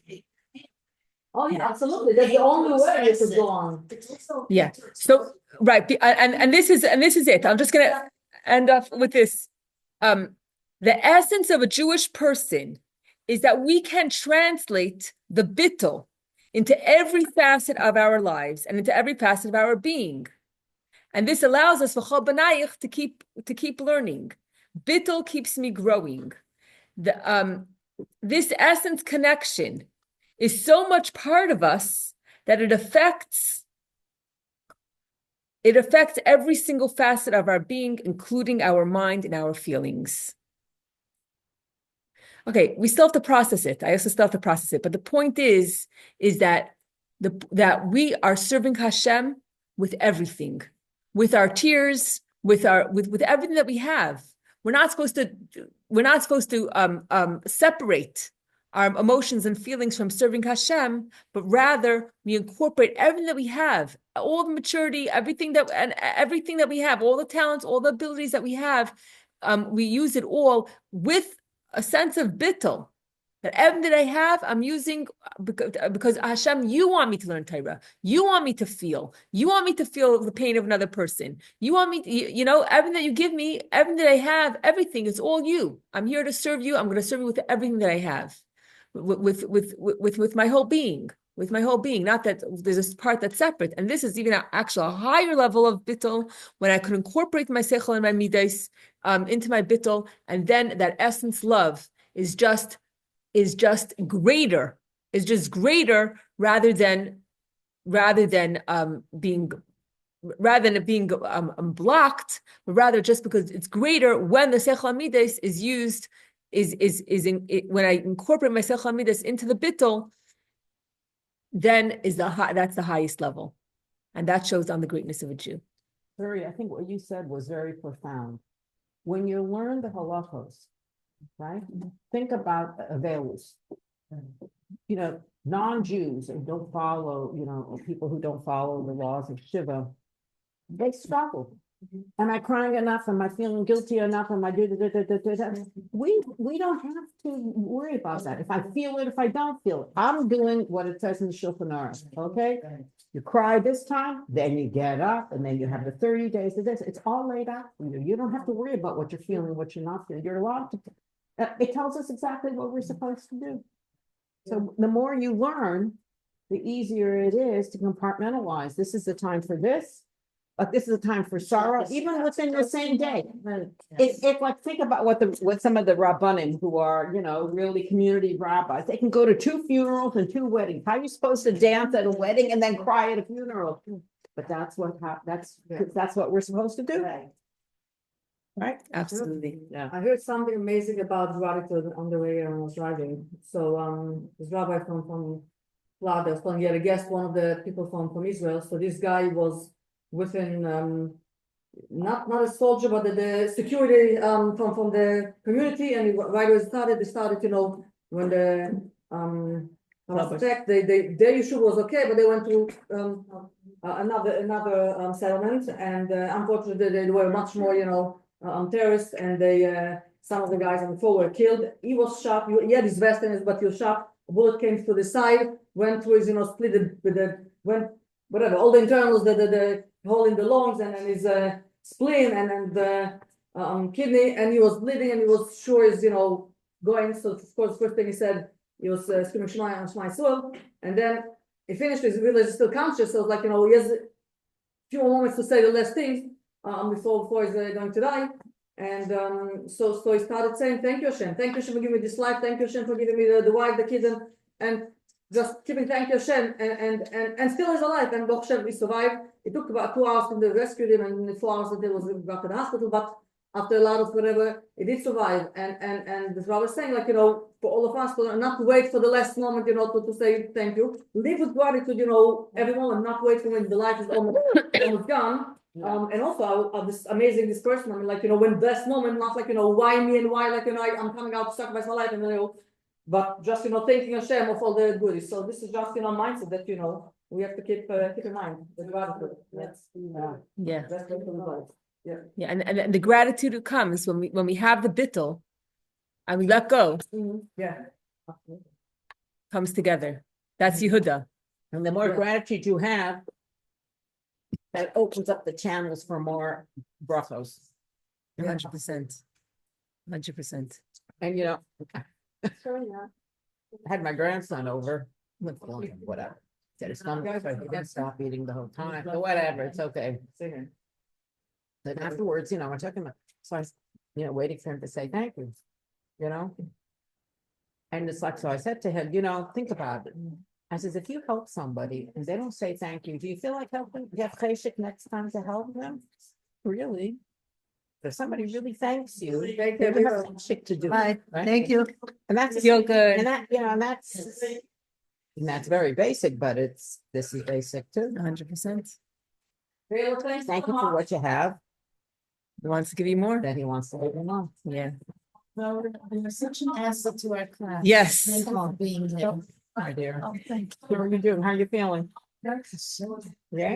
Oh, yeah, absolutely, that's the only way you could go on. Yeah. So right, and this is it. I'm just gonna end off with this. The essence of a Jewish person is that we can translate the bittul into every facet of our lives and into every facet of our being. And this allows us to keep learning. Bittul keeps me growing. This essence connection is so much part of us that it affects every single facet of our being, including our mind and our feelings. Okay, we still have to process it. I also still have to process it. But the point is that that we are serving Hashem with everything, with our tears, with everything that we have. We're not supposed to separate our emotions and feelings from serving Hashem, but rather we incorporate everything that we have, all the maturity, everything that we have, all the talents, all the abilities that we have. We use it all with a sense of bittul. That everything that I have, I'm using because Hashem, you want me to learn Torah. You want me to feel. You want me to feel the pain of another person. You want me to, everything that you give me, everything that I have, everything is all you. I'm here to serve you. I'm going to serve you with everything that I have, with my whole being. With my whole being, not that there's this part that's separate. And this is even actually a higher level of bittul, when I could incorporate my seichel and my midas into my bittul, and then that essence love is just greater, rather than it being blocked, but rather just because it's greater when the seichel midas is used, when I incorporate my seichel midas into the bittul, then that's the highest level, and that shows on the greatness of a Jew. I think what you said was very profound. When you learn the halachos, right? Think about Avelus. Non-Jews who don't follow, people who don't follow the laws of Shiva, they struggle. Am I crying enough? Am I feeling guilty enough? Am I We don't have to worry about that. If I feel it, if I don't feel it, I'm doing what it says in the Shulchan Aruch. Okay, you cry this time, then you get up, and then you have the 30 days of this. It's all laid out for you. You don't have to worry about what you're feeling, what you're not feeling. You're allowed to. It tells us exactly what we're supposed to do. So the more you learn, the easier it is to compartmentalize. This is the time for this. But this is a time for sorrow, even within the same day. If like, think about what some of the rabbanim who are, really community rabbis, they can go to 2 funerals and 2 weddings. How are you supposed to dance at a wedding and then cry at a funeral? But that's what we're supposed to do. Right? Absolutely. Yeah. I heard something amazing about gratitude on the way I was driving. So this rabbi from Florida was telling, he had a guest, one of the people from Israel. So this guy was within not a soldier, but the security from the community, and right away they started, when the attack, their issue was okay, but they went to another settlement, and unfortunately they were much more terrorists, and some of the guys on the floor were killed. He was shot. He had his vest in, but he was shot. A bullet came through the side, went through his, split it with whatever, all the internals, the hole in the lungs, and then his spleen, and the kidney, and he was bleeding, and he was sure he's going. So of course, first thing he said, he was screaming Shema Yisrael, and then he finished. He realized he's still conscious. So it's like, he has a few more moments to say the last things before he's going to die. And so he started saying, "Thank you, Hashem. Thank you, Hashem, for giving me this life. Thank you, Hashem, for giving me the wife, the kids, and just keeping thank you, Hashem, and still he's alive. And Baruch Hashem, he survived. It took about 2 hours to rescue him, and in the 4 hours that he was got to the hospital. But after a lot of whatever, he did survive. And this rabbi was saying, like, for all of us, not to wait for the last moment, to say thank you. Live with gratitude, every moment, not wait for when the life is almost gone. And also this person, I mean, like, when best moment, not like, why me and why, like, I'm coming out to sacrifice my life, and but just, thanking Hashem of all the goodies. So this is just, mindset that, we have to keep in mind. The gratitude. That's that's and the gratitude comes when we have the bittul and we let go. Comes together. That's Yehuda. And the more gratitude you have, that opens up the channels for more brachos. 100%. 100%. And I had my grandson over. Whatever. Said his stomach, so he didn't stop eating the whole time. So whatever, it's okay. Then afterwards, I took him. So I was, waiting for him to say thank you. And it's like, so I said to him, think about it. I says, if you help somebody and they don't say thank you, do you feel like helping? Do you have cheshek next time to help them? Really? If somebody really thanks you, they have cheshek to do. Right? Thank you. And that's Feel good. And that, and that's very basic, but this is basic too. 100%. Thank you for what you have. He wants to give you more? that he wants to let you know. Yeah. Well, you're such an asset to our class. Yes. Thank you for being there. My dear. Oh, thank How are you doing? How are you feeling? you. Yeah?